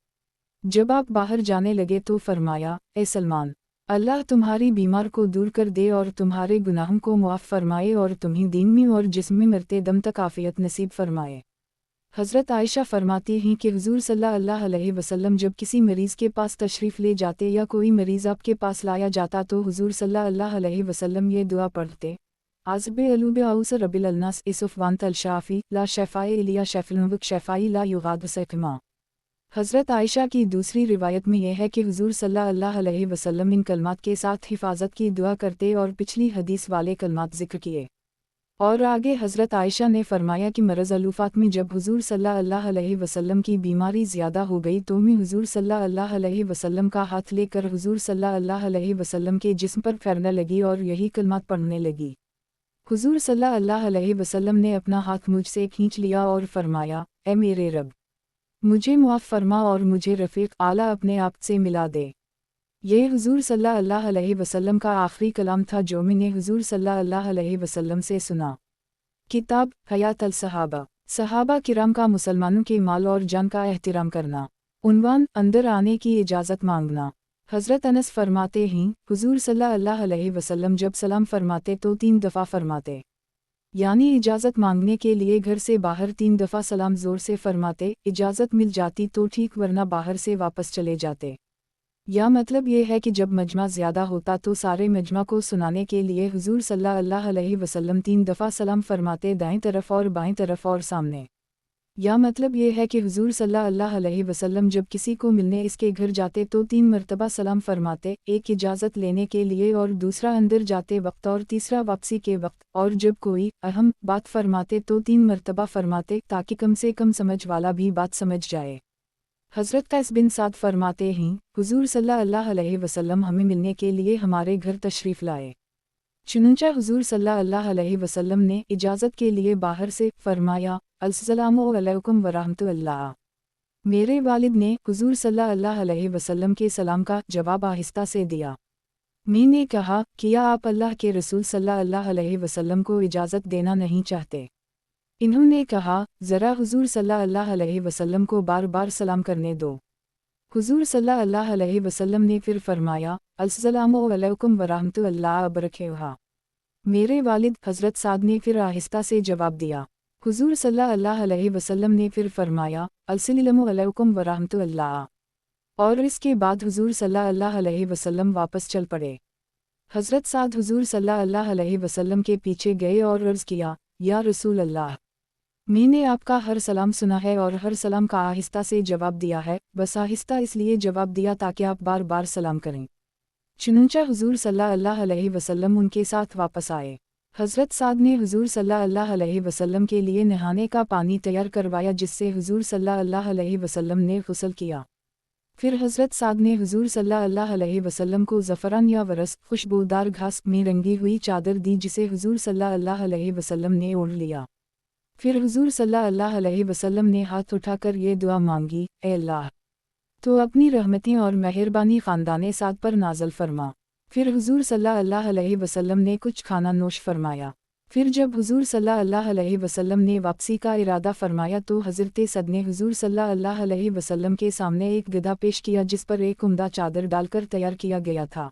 जब आप बाहर जाने लगे तो फरमाया, ए सलमान, अल्लाह तुम्हारी बीमार को दूर कर दे और तुम्हारे गुनाहों को मुआफ़ फरमाए और तुम्हें दीन में और जिस्म में मरते दम तक आफ़ियत नसीब फरमाए। हज़रत आयशा फरमाती हैं कि हुज़ूर सल्लल्लाहु अलैहि वसल्लम जब किसी मरीज़ के पास तशरीफ़ ले जाते या कोई मरीज़ आपके पास लाया जाता तो हुज़ूर सल्लल्लाहु अलैहि वसल्लम ये दुआ पढ़ते, आज़बे अलुबे आउस रबिल अलनास इसुफ़वान तल शाफ़ी ला शफ़ाए इलिया शफ़लुवक शफ़ाई ला युगाद सकमा। हज़रत आयशा की दूसरी रिवायत में यह है कि हुज़ूर सल्लल्लाहु अलैहि वसल्लम इन कलमात के साथ हिफाजत की दुआ करते और पिछली हदीस वाले कलमात ज़िक्र किए। और आगे हज़रत आयशा ने फरमाया कि मरज़ अलूफ़ात में जब हुज़ूर सल्लल्लाहु अलैहि वसल्लम की बीमारी ज़्यादा हो गई तो मैं हुज़ूर सल्लल्लाहु अलैहि वसल्लम का हाथ लेकर हुज़ूर सल्लल्लाहु अलैहि वसल्लम के जिस्म पर फेरने लगी और यही कलमात पढ़ने लगी। हुज़ूर सल्लल्लाहु अलैहि वसल्लम ने अपना हाथ मुझसे खींच लिया और फरमाया, ए मेरे रब, मुझे मुआफ़ फरमा और मुझे रफ़ीक़ आला अपने आप से मिला दे। ये हुज़ूर सल्लल्लाहु अलैहि वसल्लम का आखिरी कलाम था जो मैंने हुज़ूर सल्लल्लाहु अलैहि वसल्लम से सुना। किताब हयात अल-सहाबा, सहाबा किराम का मुसलमानों के माल और जान का एहतिराम करना। उन्वान, अंदर आने की इजाज़त मांगना। हज़रत अनस फरमाते हैं, हुज़ूर सल्लल्लाहु अलैहि वसल्लम जब सलाम फरमाते तो 3 दफ़ा फरमाते, यानी इजाज़त मांगने के लिए घर से बाहर 3 दफ़ा सलाम ज़ोर से फरमाते, इजाज़त मिल जाती तो ठीक वरना बाहर से वापस चले जाते। या मतलब ये है कि जब मजमा ज़्यादा होता तो सारे मजमा को सुनाने के लिए हुज़ूर सल्लल्लाहु अलैहि वसल्लम 3 दफ़ा सलाम फरमाते, दाएं तरफ और बाएं तरफ और सामने। या मतलब ये है कि हुज़ूर सल्लल्लाहु अलैहि वसल्लम जब किसी को मिलने इसके घर जाते तो 3 मरतबा सलाम फरमाते, एक इजाज़त लेने के लिए और दूसरा अंदर जाते वक्त और तीसरा वापसी के वक्त, और जब कोई अहम बात फरमाते तो 3 मरतबा फरमाते ताकि कम से कम समझ वाला भी बात समझ जाए। हज़रत कैस बिन साद फरमाते हैं, हुज़ूर सल्लल्लाहु अलैहि वसल्लम हमें मिलने के लिए हमारे घर तशरीफ़ लाए। चुनंचा हुज़ूर सल्लल्लाहु अलैहि वसल्लम ने इजाज़त के लिए बाहर से फरमाया, अस्सलामु अलैकुम वरहमतुल्लाह। मेरे वालिद ने हुज़ूर सल्लल्लाहु अलैहि वसल्लम के सलाम का जवाब आहिस्ता से दिया। मैंने कहा, क्या आप अल्लाह के रसूल सल्लल्लाहु अलैहि वसल्लम को इजाज़त देना नहीं चाहते? इन्होंने कहा, ज़रा हुज़ूर सल्लल्लाहु अलैहि वसल्लम को बार बार सलाम करने दो। हुज़ूर सल्लल्लाहु अलैहि वसल्लम ने फिर फरमाया, अस्सलामु अलैकुम वरहमतुल्लाह वबरकातुहू। मेरे वालिद हज़रत साद ने फिर आहिस्ता से जवाब दिया। हुज़ूर सल्लल्लाहु अलैहि वसल्लम ने फिर फरमाया, अस्सलामु अलैकुम वरहमतुल्लाह। और इसके बाद हुज़ूर सल्लल्लाहु अलैहि वसल्लम वापस चल पड़े। हज़रत साद हुज़ूर सल्लल्लाहु अलैहि वसल्लम के पीछे गए और अर्ज़ किया, या रसूल अल्लाह, मैंने आपका हर सलाम सुना है और हर सलाम का आहिस्ता से जवाब दिया है, बस आहिस्ता इसलिए जवाब दिया ताकि आप बार बार सलाम करें। चुनंचा हुज़ूर सल्लल्लाहु अलैहि वसल्लम उनके साथ वापस आए। हज़रत साद ने हुज़ूर सल्लल्लाहु अलैहि वसल्लम के लिए नहाने का पानी तैयार करवाया जिससे हुज़ूर सल्लल्लाहु अलैहि वसल्लम ने गुस्ल किया। फिर हज़रत साद ने हुज़ूर सल्लल्लाहु अलैहि वसल्लम को ज़फ़रान या वरस खुशबूदार घास में रंगी हुई चादर दी जिसे हुज़ूर सल्लल्लाहु अलैहि वसल्लम ने ओढ़ लिया। फिर हुज़ूर सल्लल्लाहु अलैहि वसल्लम ने हाथ उठाकर ये दुआ मांगी, ए अल्लाह, तो अपनी रहमतें और मेहरबानी ख़ानदाने साद पर नाज़िल फरमा। फिर हुज़ूर सल्लल्लाहु अलैहि वसल्लम ने कुछ खाना नोश फरमाया। फिर जब हुज़ूर सल्लल्लाहु अलैहि वसल्लम ने वापसी का इरादा फरमाया तो हज़रत सद ने हुज़ूर सल्लल्लाहु अलैहि वसल्लम के सामने एक गधा पेश किया जिस पर एक उम्दा चादर डालकर तैयार किया गया था।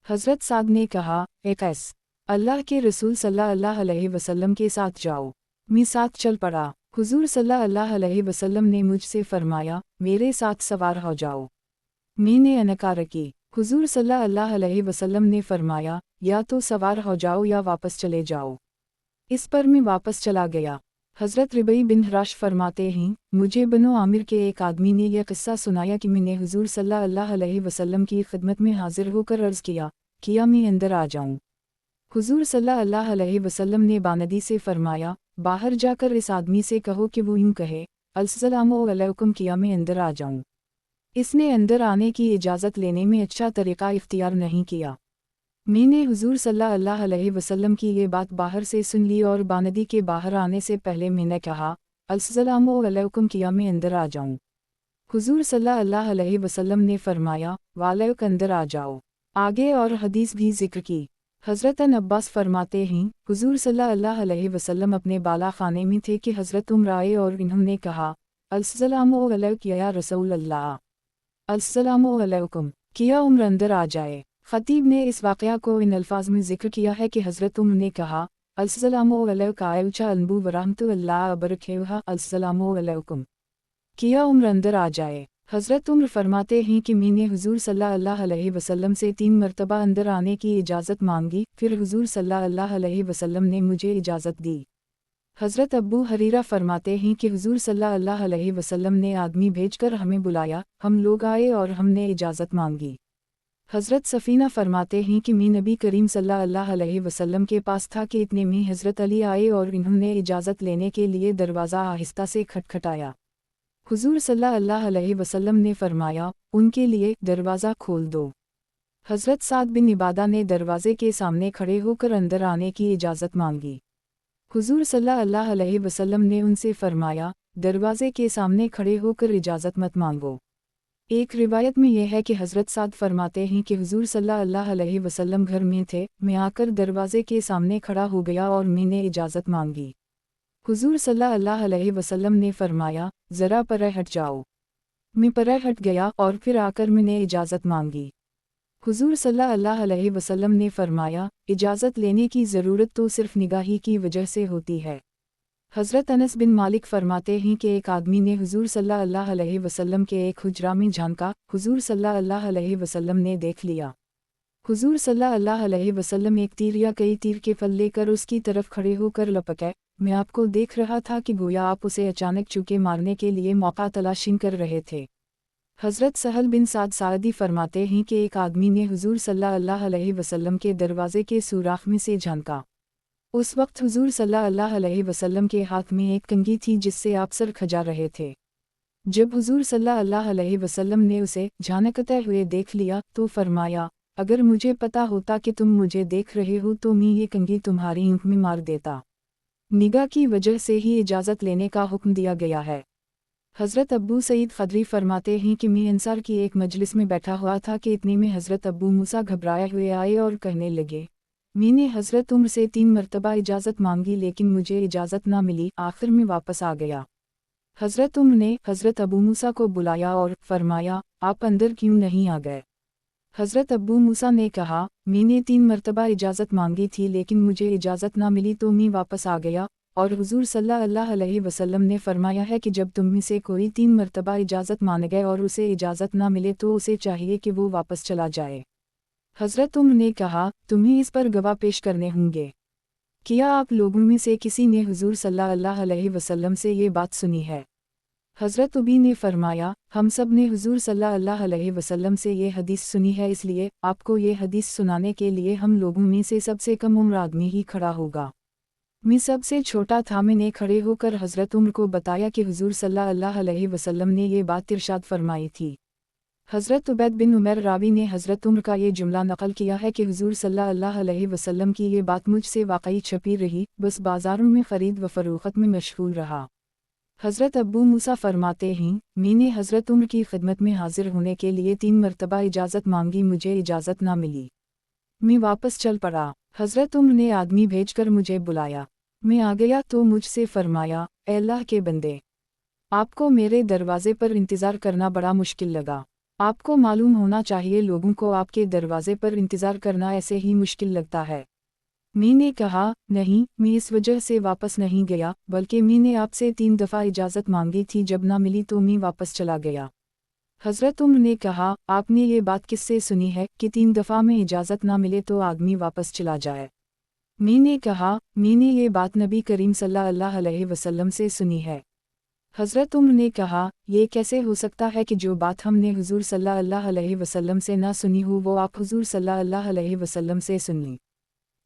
हज़रत साद ने कहा, ए कैस, अल्लाह के रसूल सल्लल्लाहु अलैहि वसल्लम के साथ जाओ। मैं साथ चल पड़ा। हुज़ूर सल्लल्लाहु अलैहि वसल्लम ने मुझसे फरमाया, मेरे साथ सवार हो जाओ। मैंने इनकार की। हुज़ूर सल्लल्लाहु अलैहि वसल्लम ने फरमाया, या तो सवार हो जाओ या वापस चले जाओ। इस पर मैं वापस चला गया। हज़रत रिबई बिन हराश फरमाते हैं, मुझे बनो आमिर के एक आदमी ने यह किस्सा सुनाया कि मैंने हुज़ूर सल्लल्लाहु अलैहि वसल्लम की खिदमत में हाजिर होकर अर्ज़ किया मैं अंदर आ जाऊँ। हुज़ूर सल्लल्लाहु अलैहि वसल्लम ने बानदी से फरमाया, बाहर जाकर इस आदमी से कहो कि वो यूँ कहे, अस्सलामु अलैकुम, किया मैं अंदर आ जाऊँ। इसने अंदर आने की इजाज़त लेने में अच्छा तरीक़ा इख्तियार नहीं किया। मैंने हुज़ूर सल्लल्लाहु अलैहि वसल्लम की ये बात बाहर से सुन ली और बानदी के बाहर आने से पहले मैंने कहा, अस्सलामु अलैकुम, किया मैं अंदर आ जाऊँ। हुज़ूर सल्लल्लाहु अलैहि वसल्लम ने फरमाया, वालेक, अंदर आ जाओ। आगे और हदीस भी ज़िक्र की। हज़रत अब्बास फरमाते हैं, हुज़ूर सल्लल्लाहु अलैहि वसल्लम अपने बाला खाने में थे कि हज़रत उम्र आए और इन्होंने कहा, अस्सलामु अलैकुम या रसूल अल्लाह। अस्सलामु अलैकुम, किया उम्र अंदर आ जाए। ख़तीब ने इस वाक़या को इन अल्फाज में ज़िक्र किया है कि हज़रत उम्र ने कहा, अस्सलामु अलैकुम वरहमतुल्लाहि वबरकातुहू, अस्सलामु अलैकुम, किया उम्र अंदर आ जाए। हज़रत उम्र फरमाते हैं कि मैंने हुज़ूर सल्लल्लाहु अलैहि वसल्लम से 3 मरतबा अंदर आने की इजाज़त मांगी, फिर हुज़ूर सल्लल्लाहु अलैहि वसल्लम ने मुझे इजाज़त दी। हज़रत अब्बू हरीरा फरमाते हैं कि हुज़ूर सल्लल्लाहु अलैहि वसल्लम ने आदमी भेजकर हमें बुलाया, हम लोग आए और हमने इजाज़त मांगी। हज़रत सफ़ीना फरमाते हैं कि मैं नबी करीम सल्लल्लाहु अलैहि वसल्लम के पास था कि इतने में हज़रत अली आए और इन्होंने इजाज़त लेने के लिए दरवाज़ा आहिस्ता से खटखटाया। हुज़ूर सल्लल्लाहु अलैहि वसल्लम ने फरमाया, उनके लिए दरवाज़ा खोल दो। हज़रत साद बिन इबादा ने दरवाज़े के सामने खड़े होकर अंदर आने की इजाज़त मांगी। हुज़ूर सल्लल्लाहु अलैहि वसल्लम ने उनसे फरमाया, दरवाज़े के सामने खड़े होकर इजाज़त मत मांगो। एक रिवायत में यह है कि हज़रत साद फरमाते हैं कि हुज़ूर सल्लल्लाहु अलैहि वसल्लम घर में थे, मैं आकर दरवाज़े के सामने खड़ा हो गया और मैंने इजाज़त मांगी। हुज़ूर सल्लल्लाहु अलैहि वसल्लम ने फरमाया, ज़रा परे हट जाओ। मैं परे हट गया और फिर आकर मैंने इजाज़त मांगी। हुज़ूर सल्लल्लाहु अलैहि वसल्लम ने फरमाया, इजाज़त लेने की ज़रूरत तो सिर्फ़ निगाही की वजह से होती है। हज़रत अनस बिन मालिक फरमाते हैं कि एक आदमी ने हुज़ूर सल्लल्लाहु अलैहि वसल्लम के एक हुजरा में झांका, हुज़ूर सल्लल्लाहु अलैहि वसल्लम ने देख लिया। हुज़ूर सल्लल्लाहु अलैहि वसल्लम एक तीर या कई तीर के फल लेकर उसकी तरफ खड़े होकर लपके, मैं आपको देख रहा था कि गोया आप उसे अचानक चुके मारने के लिए मौका तलाशी कर रहे थे। हज़रत सहल बिन साद सादी फरमाते हैं कि एक आदमी ने हुज़ूर सल्लल्लाहु अलैहि वसल्लम के दरवाज़े के सुराख में से झांका। उस वक्त हुज़ूर सल्लल्लाहु अलैहि वसल्लम के हाथ में एक कंघी थी जिससे आप सर खजा रहे थे। जब हुज़ूर सल्लल्लाहु अलैहि वसल्लम ने उसे झांकते हुए देख लिया तो फरमाया, अगर मुझे पता होता कि तुम मुझे देख रहे हो तो मैं ये कंघी तुम्हारी आंख में मार देता। निगाह की वजह से ही इजाज़त लेने का हुक्म दिया गया है। हज़रत अब्बू सईद ख़दरी फरमाते हैं कि मैं अंसार की एक मजलिस में बैठा हुआ था कि इतने में हज़रत अब्बू मूसा घबराए हुए आए और कहने लगे, मैंने हज़रत उम्र से 3 मरतबा इजाज़त मांगी लेकिन मुझे इजाज़त ना मिली, आखिर में वापस आ गया। हज़रत उम्र ने हज़रत अबू मूसा को बुलाया और फरमाया, आप अंदर क्यों नहीं आ गए? हज़रत अबू मूसा ने कहा, मैंने 3 मरतबा इजाज़त मांगी थी लेकिन मुझे इजाज़त ना मिली तो मैं वापस आ गया। और हुज़ूर सल्लल्लाहु अलैहि वसल्लम ने फरमाया है कि जब तुम में से कोई 3 मरतबा इजाज़त मांग गए और उसे इजाज़त ना मिले तो उसे चाहिए कि वो वापस चला जाए। हज़रत उम्र ने कहा, तुम्हें इस पर गवाह पेश करने होंगे। क्या आप लोगों में से किसी ने हुज़ूर सल्लल्लाहु अलैहि वसल्लम से ये बात सुनी है? हज़रत उबी ने फरमाया, हम सब ने हुज़ूर सल्लल्लाहु अलैहि वसल्लम से ये हदीस सुनी है, इसलिए आपको ये हदीस सुनाने के लिए हम लोगों में से सबसे कम उम्र आदमी ही खड़ा होगा। मैं सबसे छोटा था, मैंने खड़े होकर हज़रत उम्र को बताया कि हुज़ूर सल्लल्लाहु अलैहि वसल्लम ने ये बात इरशाद फरमाई थी। हज़रत उबैद बिन उमर रावी ने हज़रत उम्र का ये जुमला नकल किया है कि हुज़ूर सल्लल्लाहु अलैहि वसल्लम की ये बात मुझसे वाकई छपी रही, बस बाज़ारों में ख़रीद व फ़रोख्त में मशहूर रहा। हज़रत अब्बू मूसा फरमाते हैं, मैंने हज़रत उम्र की खिदमत में हाजिर होने के लिए 3 मरतबा इजाज़त मांगी, मुझे इजाज़त ना मिली। मैं वापस चल पड़ा। हज़रत उम्र ने आदमी भेजकर मुझे बुलाया। मैं आ गया तो मुझसे फरमाया, ऐ अल्लाह के बंदे, आपको मेरे दरवाज़े पर इंतज़ार करना बड़ा मुश्किल लगा। आपको मालूम होना चाहिए लोगों को आपके दरवाज़े पर इंतज़ार करना ऐसे ही मुश्किल लगता है। मैंने कहा, नहीं, मैं इस वजह से वापस नहीं गया, बल्कि मैंने आपसे 3 दफ़ा इजाज़त मांगी थी, जब ना मिली तो मैं वापस चला गया। हज़रत उम्र ने कहा, आपने ये बात किससे सुनी है कि 3 दफ़ा में इजाज़त ना मिले तो आदमी वापस चला जाए? मैंने कहा, मैंने ये बात नबी करीम सल्लल्लाहु अलैहि वसल्लम से सुनी है। हज़रत उम्र ने कहा, ये कैसे हो सकता है कि जो बात हमने हुज़ूर सल्लल्लाहु अलैहि वसल्लम से ना सुनी हो वो आप हुज़ूर सल्लल्लाहु अलैहि वसल्लम से सुन ली।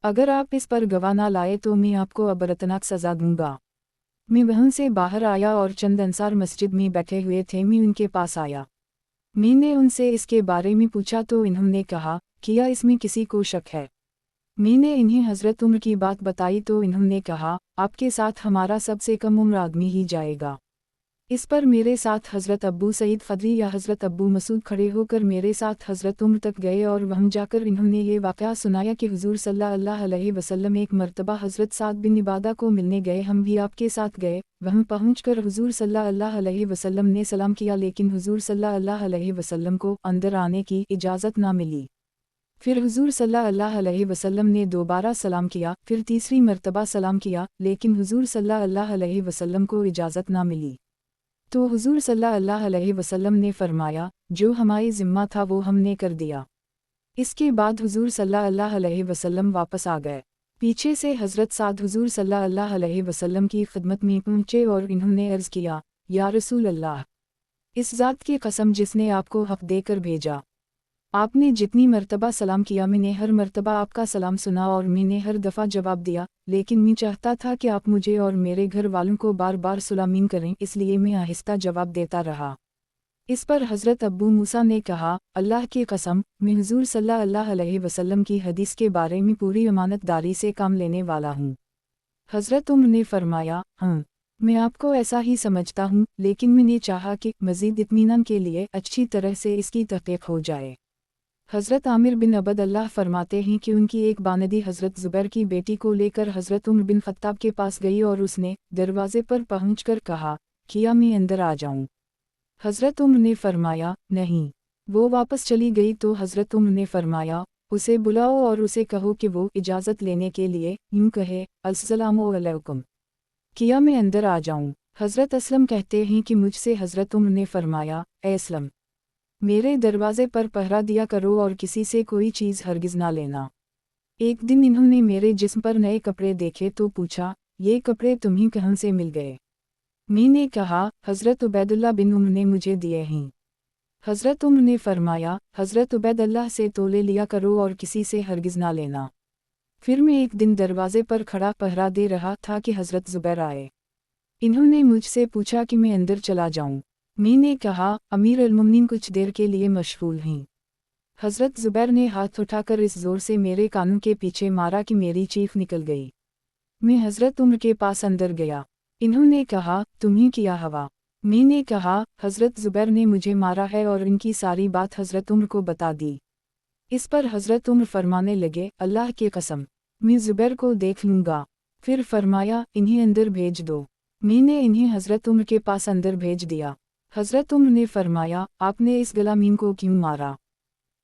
अगर आप इस पर गवाह ना लाए तो मैं आपको अबरतनाक सज़ा दूंगा। मैं वहाँ से बाहर आया और चंद अंसार मस्जिद में बैठे हुए थे, मैं उनके पास आया। मैंने उनसे इसके बारे में पूछा तो इन्होंने कहा, क्या इसमें किसी को शक है? मैंने इन्हें हज़रत उम्र की बात बताई तो इन्होंने कहा, आपके साथ हमारा सबसे कम उम्र आदमी ही जाएगा। इस पर मेरे साथ हज़रत अब्बू सईद ख़दरी या हज़रत अब्बू मसूद खड़े होकर मेरे साथ हज़रत उम्र तक गए और वहाँ जाकर इन्होंने ये वाक़या सुनाया कि हुज़ूर सल्लल्लाहु अलैहि वसल्लम एक मरतबा हज़रत साद बिन इबादा को मिलने गए, हम भी आपके साथ गए। वहाँ पहुँचकर हुज़ूर सल्लल्लाहु अलैहि वसल्लम ने सलाम किया लेकिन हुज़ूर सल्लल्लाहु अलैहि वसल्लम को अंदर आने की इजाज़त ना मिली। फिर हुज़ूर सल्लल्लाहु अलैहि वसल्लम ने दोबारा सलाम किया, फिर तीसरी मरतबा सलाम किया, लेकिन हुज़ूर सल्लल्लाहु अलैहि वसल्लम को इजाज़त ना मिली। तो हुज़ूर सल्लल्लाहु अलैहि वसल्लम ने फरमाया, जो हमारी ज़िम्मा था वो हमने कर दिया। इसके बाद हुज़ूर सल्लल्लाहु अलैहि वसल्लम वापस आ गए। पीछे से हज़रत साद हुज़ूर सल्लल्लाहु अलैहि वसल्लम की खिदमत में पहुँचे और इन्होंने अर्ज़ किया, या रसूल अल्लाह, इस ज़ात की कसम जिसने आपको हक़ देकर भेजा, आपने जितनी मर्तबा सलाम किया मैंने हर मर्तबा आपका सलाम सुना और मैंने हर दफ़ा जवाब दिया, लेकिन मैं चाहता था कि आप मुझे और मेरे घर वालों को बार बार सलामीन करें, इसलिए मैं आहिस्ता जवाब देता रहा। इस पर हज़रत अब्बू मूसा ने कहा, अल्लाह की कसम, मैं हुज़ूर सल्लल्लाहु अलैहि वसल्लम की हदीस के बारे में पूरी अमानतदारी से काम लेने वाला हूँ। हज़रत उम्र ने फरमाया, हाँ, मैं आपको ऐसा ही समझता हूँ, लेकिन मैंने चाहा कि मज़ीद इत्मीनान के लिए अच्छी तरह से इसकी तहक़ीक़ हो जाए। हज़रत आमिर बिन अबद अल्लाह फरमाते हैं कि उनकी एक बानदी हज़रत ज़ुबैर की बेटी को लेकर हज़रत उम्र बिन ख़त्ताब के पास गई और उसने दरवाज़े पर पहुँचकर कहा, किया मैं अंदर आ जाऊँ? हज़रत उम्र ने फरमाया, नहीं। वो वापस चली गई तो हज़रत उम्र ने फरमाया, उसे बुलाओ और उसे कहो कि वो इजाज़त लेने के लिए यूँ कहे, अस्सलामु अलैकुम, किया मैं अंदर आ जाऊँ? हज़रत असलम कहते हैं कि मुझसे हज़रत उम्र ने फरमाया, ए असलम, मेरे दरवाज़े पर पहरा दिया करो और किसी से कोई चीज़ हरगिज़ ना लेना। एक दिन इन्होंने मेरे जिस्म पर नए कपड़े देखे तो पूछा, ये कपड़े तुम्हें कहाँ से मिल गए? मैंने कहा, हज़रत उबैदुल्लाह बिन उम्र ने मुझे दिए हैं। हज़रत उम्र ने फरमाया, हज़रत उबैदुल्लाह से तोले लिया करो और किसी से हरगिज़ ना लेना। फिर मैं एक दिन दरवाज़े पर खड़ा पहरा दे रहा था कि हज़रत ज़ुबैर आए। इन्होंने मुझसे पूछा कि मैं अंदर चला जाऊँ। मैंने कहा, अमीर अल-मुमिनीन कुछ देर के लिए मशगूल हैं। हज़रत ज़ुबैर ने हाथ उठाकर इस ज़ोर से मेरे कानों के पीछे मारा कि मेरी चीख निकल गई। मैं हज़रत उम्र के पास अंदर गया। इन्होंने कहा, तुम्हें क्या हवा? मैंने कहा, हज़रत ज़ुबैर ने मुझे मारा है और इनकी सारी बात हज़रत उम्र को बता दी। इस पर हज़रत उम्र फरमाने लगे, अल्लाह की कसम, मैं ज़ुबैर को देख लूँगा। फिर फरमाया, इन्हें अंदर भेज दो। मैंने इन्हें हज़रत उम्र के पास अंदर भेज दिया। हज़रत उम्र ने फरमाया, आपने इस गुलामीन को क्यों मारा?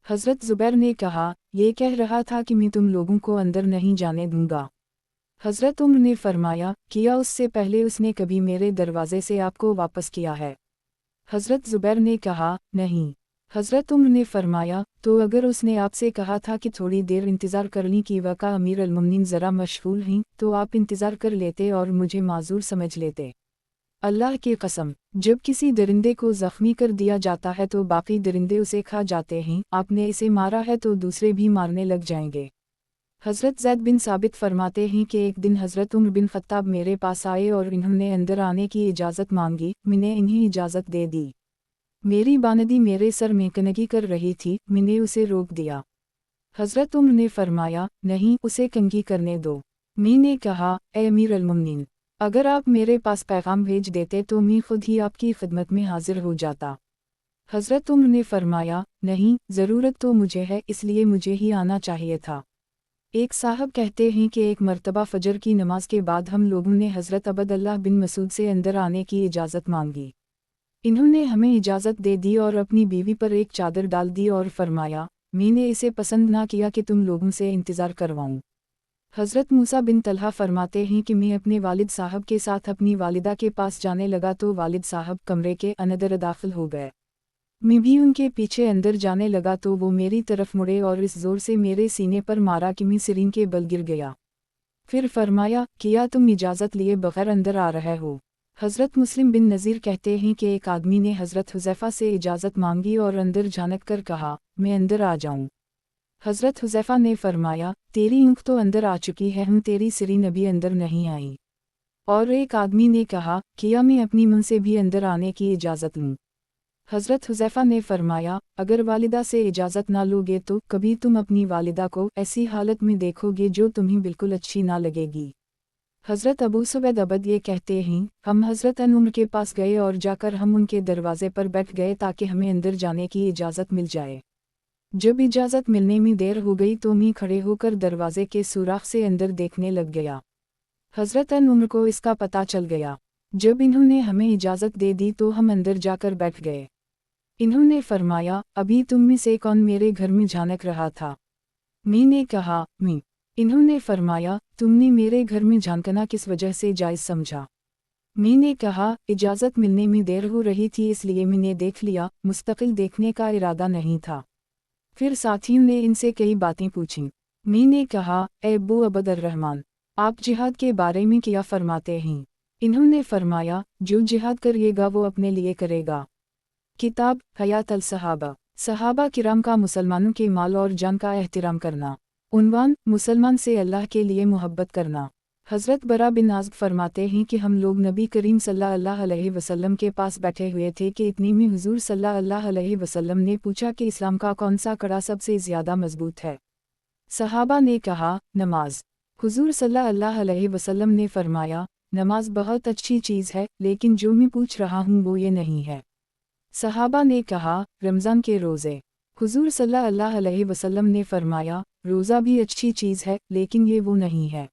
हज़रत ज़ुबैर ने कहा, ये कह रहा था कि मैं तुम लोगों को अंदर नहीं जाने दूँगा। हज़रत उम्र ने फरमाया, किया उससे पहले उसने कभी मेरे दरवाज़े से आपको वापस किया है? हज़रत ज़ुबैर ने कहा, नहीं। हज़रत उम्र ने फरमाया, तो अगर उसने आपसे कहा था कि थोड़ी देर इंतज़ार करने की वक़्त अमीर अल-मुमिनीन ज़रा मशगूल हैं, तो आप इंतज़ार कर लेते और मुझे माज़ूर समझ लेते। अल्लाह की कसम, जब किसी दरिंदे को ज़ख्मी कर दिया जाता है तो बाकी दरिंदे उसे खा जाते हैं, आपने इसे मारा है तो दूसरे भी मारने लग जाएंगे। हज़रत ज़ैद बिन साबित फरमाते हैं कि एक दिन हज़रत उम्र बिन ख़त्ताब मेरे पास आए और इन्होंने अंदर आने की इजाज़त मांगी। मैंने इन्हें इजाज़त दे दी। मेरी बानदी मेरे सर में कनगी कर रही थी, मैंने उसे रोक दिया। हज़रत उम्र ने फरमाया, नहीं, उसे कंघी करने दो। मैंने कहा, ए अमीर अल-मुमिनीन, अगर आप मेरे पास पैगाम भेज देते तो मैं खुद ही आपकी खिदमत में हाजिर हो जाता। हज़रत उम्र ने फरमाया, नहीं, ज़रूरत तो मुझे है, इसलिए मुझे ही आना चाहिए था। एक साहब कहते हैं कि एक मर्तबा फ़जर की नमाज के बाद हम लोगों ने हज़रत अबदल्लाह बिन मसूद से अंदर आने की इजाज़त मांगी। इन्होंने हमें इजाज़त दे दी और अपनी बीवी पर एक चादर डाल दी और फरमाया, मैंने इसे पसंद ना किया कि तुम लोगों से इंतज़ार करवाऊँ। हज़रत मूसा बिन तलहा फरमाते हैं कि मैं अपने वालिद साहब के साथ अपनी वालिदा के पास जाने लगा तो वालिद साहब कमरे के अंदर दाखिल हो गए। मैं भी उनके पीछे अंदर जाने लगा तो वो मेरी तरफ मुड़े और इस ज़ोर से मेरे सीने पर मारा कि मैं सिरीन के बल गिर गया। फिर फरमाया, किया तुम इजाज़त लिए बग़ैर अंदर आ रहे हो? हज़रत मुस्लिम बिन नज़ीर कहते हैं कि एक आदमी ने हज़रत हुज़ैफ़ा से इजाज़त मांगी और अंदर झाँक कर कहा, मैं अंदर आ जाऊँ? हज़रत हुज़ैफ़ा ने फरमाया, तेरी ऊँख तो अंदर आ चुकी है, हम तेरी सिरीन अभी अंदर नहीं आई। और एक आदमी ने कहा, किया मैं अपनी मुँह से भी अंदर आने की इजाज़त लूँ? हज़रत हुज़ैफ़ा ने फरमाया, अगर वालिदा से इजाज़त ना लोगे तो कभी तुम अपनी वालिदा को ऐसी हालत में देखोगे जो तुम्हें बिल्कुल अच्छी ना लगेगी। हज़रत अबू सुबैद अबद ये कहते हैं, हम हज़रत अन उम्र के पास गए और जाकर हम उनके दरवाज़े पर बैठ गए ताकि हमें अंदर जाने की इजाज़त मिल जाए। जब इजाज़त मिलने में देर हो गई तो मैं खड़े होकर दरवाज़े के सुराख से अंदर देखने लग गया। हज़रत अन उम्र को इसका पता चल गया। जब इन्होंने हमें इजाज़त दे दी तो हम अंदर जाकर बैठ गए। इन्होंने फरमाया, अभी तुम में से कौन मेरे घर में झांक रहा था? मैंने कहा, मैं। इन्होंने फरमाया, तुमने मेरे घर में झांकना किस वजह से जायज़ समझा? मैंने कहा, इजाज़त मिलने में देर हो रही थी इसलिए मैंने देख लिया, मुस्तकिल देखने का इरादा नहीं था। फिर साथियों ने इनसे कई बातें पूछीं। मी ने कहा, ए अब्बू अबदर रहमान, आप जिहाद के बारे में क्या फरमाते हैं? इन्होंने फरमाया, जो जिहाद करेगा वो अपने लिए करेगा। किताब हयात अल सहाबा, सहाबा किराम का मुसलमानों के माल और जान का एहतराम करना। उन्वान, मुसलमान से अल्लाह के लिए मोहब्बत करना। हज़रत बरा बिन आज़ब फरमाते हैं कि हम लोग नबी करीम सल्लल्लाहु अलैहि वसल्लम के पास बैठे हुए थे कि इतनी में हुजूर सल्लल्लाहु अलैहि वसल्लम ने पूछा कि इस्लाम का कौन सा कड़ा सबसे ज़्यादा मजबूत है। सहाबा ने कहा, नमाज। हुजूर सल्लल्लाहु अलैहि वसल्लम ने फरमाया, नमाज बहुत अच्छी चीज़ है, लेकिन जो मैं पूछ रहा हूँ वो ये नहीं है। सहाबा ने कहा, रमज़ान के रोज़े। हुजूर सल्लल्लाहु अलैहि वसल्लम ने फरमाया, रोज़ा भी अच्छी चीज़ है, लेकिन ये वो नहीं है।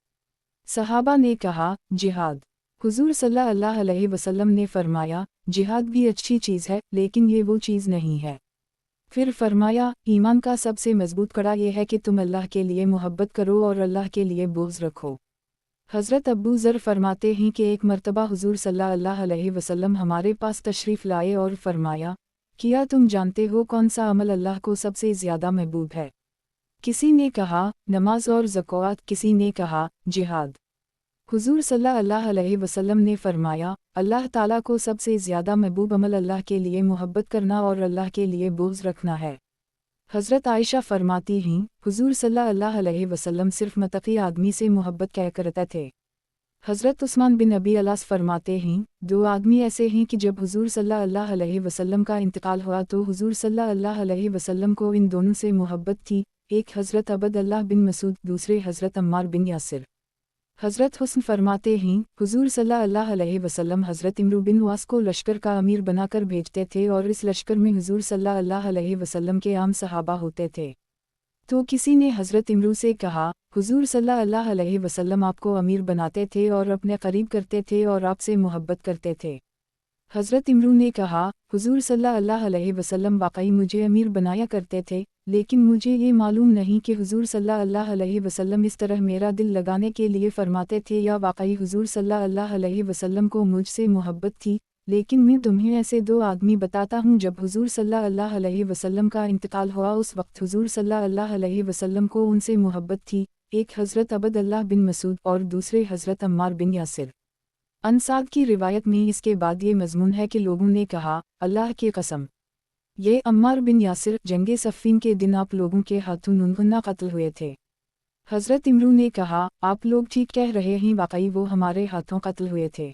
सहाबा ने कहा, जिहाद। हुजूर सल्लल्लाहु अलैहि वसल्लम ने फरमाया, जिहाद भी अच्छी चीज़ है, लेकिन ये वो चीज़ नहीं है। फिर फरमाया, ईमान का सबसे मजबूत कड़ा ये है कि तुम अल्लाह के लिए मोहब्बत करो और अल्लाह के लिए बुग़्ज़ रखो। हज़रत अबू ज़र फरमाते हैं कि एक मर्तबा हुजूर सल्लल्लाहु अलैहि वसल्लम हमारे पास तशरीफ़ लाए और फरमाया, क्या तुम जानते हो कौन सा अमल अल्लाह को सबसे ज़्यादा महबूब है? किसी ने कहा, नमाज और ज़कात, किसी ने कहा, जिहाद। हुजूर सल्लल्लाहु अलैहि वसल्लम ने फरमाया, अल्लाह ताला को सबसे ज़्यादा महबूब अमल अल्लाह के लिए मोहब्बत करना और अल्लाह के लिए बुग़्ज़ रखना है। हज़रत आयशा फरमाती हैं, हुजूर सल्लल्लाहु अलैहि वसल्लम सिर्फ़ मुत्तक़ी आदमी से मोहब्बत क्या करते थे। हज़रत उस्मान बिन अबी अलास फरमाते हैं, दो आदमी ऐसे हैं कि जब हुजूर सल्लल्लाहु अलैहि वसल्लम का इंतकाल हुआ तो हुजूर सल्लल्लाहु अलैहि वसल्लम को इन दोनों से मोहब्बत थी, एक हज़रत अब्दुल्लाह बिन मसूद, दूसरे हज़रत अम्मार बिन यासिर। हज़रत हुस्न फरमाते हैं, हुजूर सल्लल्लाहु अलैहि वसल्लम हज़रत इम्रू बिन वास को लश्कर का अमीर बनाकर भेजते थे और इस लश्कर में हुजूर सल्लल्लाहु अलैहि वसल्लम के आम सहाबा होते थे। तो किसी ने हज़रत इम्रू से कहा, हुजूर सल्लल्लाहु अलैहि वसल्लम आपको अमीर बनाते थे और अपने करीब करते थे और आपसे मोहब्बत करते थे। हज़रत इम्रू ने कहा, हुजूर सल्लल्लाहु अलैहि वसल्लम वाकई मुझे अमीर बनाया करते थे, लेकिन मुझे ये मालूम नहीं कि हुजूर सल्लल्लाहु अलैहि वसल्लम इस तरह मेरा दिल लगाने के लिए फरमाते थे या वाकई हुजूर सल्लल्लाहु अलैहि वसल्लम को मुझसे मोहब्बत थी। लेकिन मैं तुम्हें ऐसे दो आदमी बताता हूँ, जब हुजूर सल्लल्लाहु अलैहि वसल्लम का इंतकाल हुआ उस वक्त हुजूर सल्लल्लाहु अलैहि वसल्लम को उनसे मोहब्बत थी, एक हज़रत अब्दुल्लाह बिन मसूद और दूसरे हज़रत अम्मार बिन यासिर। अनसाद की रिवायत में इसके बाद ये मज़मून है कि लोगों ने कहा, अल्लाह की कसम, ये अम्मार बिन यासिर जंगे सफ़ीन के दिन आप लोगों के हाथों नूनगुन्ना कत्ल हुए थे। हज़रत इमरू ने कहा, आप लोग ठीक कह रहे हैं, वाकई वो हमारे हाथों कत्ल हुए थे।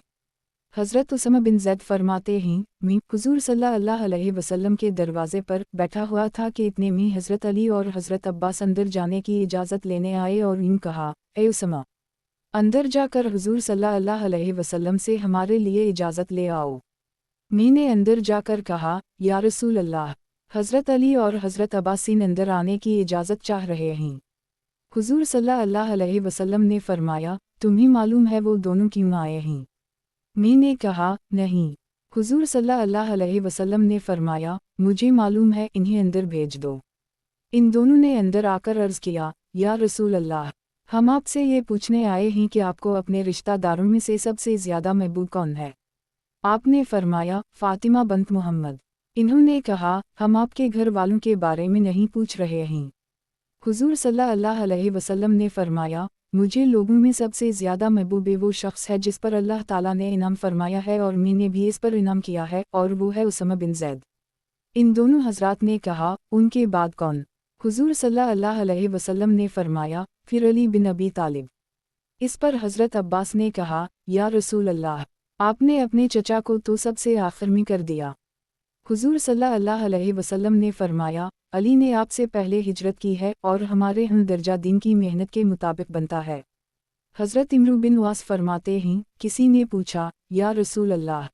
हज़रत उस्मा बिन ज़ैद फरमाते हैं, मैं हुजूर सल्लल्लाहु अलैहि वसल्लम के दरवाज़े पर बैठा हुआ था कि इतने में हज़रत अली और हज़रत अब्बास अंदर जाने की इजाज़त लेने आए और यूँ कहा, ए उस्मा, अंदर जाकर हुजूर सल्लल्लाहु अलैहि वसल्लम से हमारे लिए इजाज़त ले आओ। मैंने अंदर जाकर कहा, या रसूल अल्लाह, हज़रत अली और हज़रत अब्बासीन अंदर आने की इजाज़त चाह रहे हैं। हुजूर सल्लल्लाहु अलैहि वसल्लम ने फरमाया, तुम्हें मालूम है वो दोनों क्यों आए हैं? मैंने कहा, नहीं। हुजूर सल्लल्लाहु अलैहि वसल्लम ने फरमाया, मुझे मालूम है, इन्हें अंदर भेज दो। इन दोनों ने अंदर आकर अर्ज़ किया, या रसूल अल्लाह, हम आपसे ये पूछने आए हैं कि आपको अपने रिश्तेदारों में से सबसे ज़्यादा महबूब कौन है? आपने फरमाया, फ़ातिमा बंत मोहम्मद। इन्होंने कहा, हम आपके घर वालों के बारे में नहीं पूछ रहे हैं। हुजूर सल्लल्लाहु अलैहि वसल्लम ने फरमाया, मुझे लोगों में सबसे ज़्यादा महबूब वो शख्स है जिस पर अल्लाह ताला ने इनाम फरमाया है और मैंने भी इस पर इनाम किया है, और वो है उस्मा बिन ज़ैद। इन दोनों हज़रात ने कहा, उनके बाद कौन? हुजूर सल्लल्लाहु अलैहि वसल्लम ने फरमाया, फिर अली बिन अबी तालिब। इस पर हज़रत अब्बास ने कहा, या रसूल अल्लाह, आपने अपने चचा को तो सबसे आखिर में कर दिया। हुजूर सल्लल्लाहु अलैहि वसल्लम ने फरमाया, अली ने आपसे पहले हिजरत की है और हमारे हम दर्जा दीन की मेहनत के मुताबिक बनता है। हज़रत इम्रू बिन वास फरमाते हैं, किसी ने पूछा, या रसूल अल्लाह,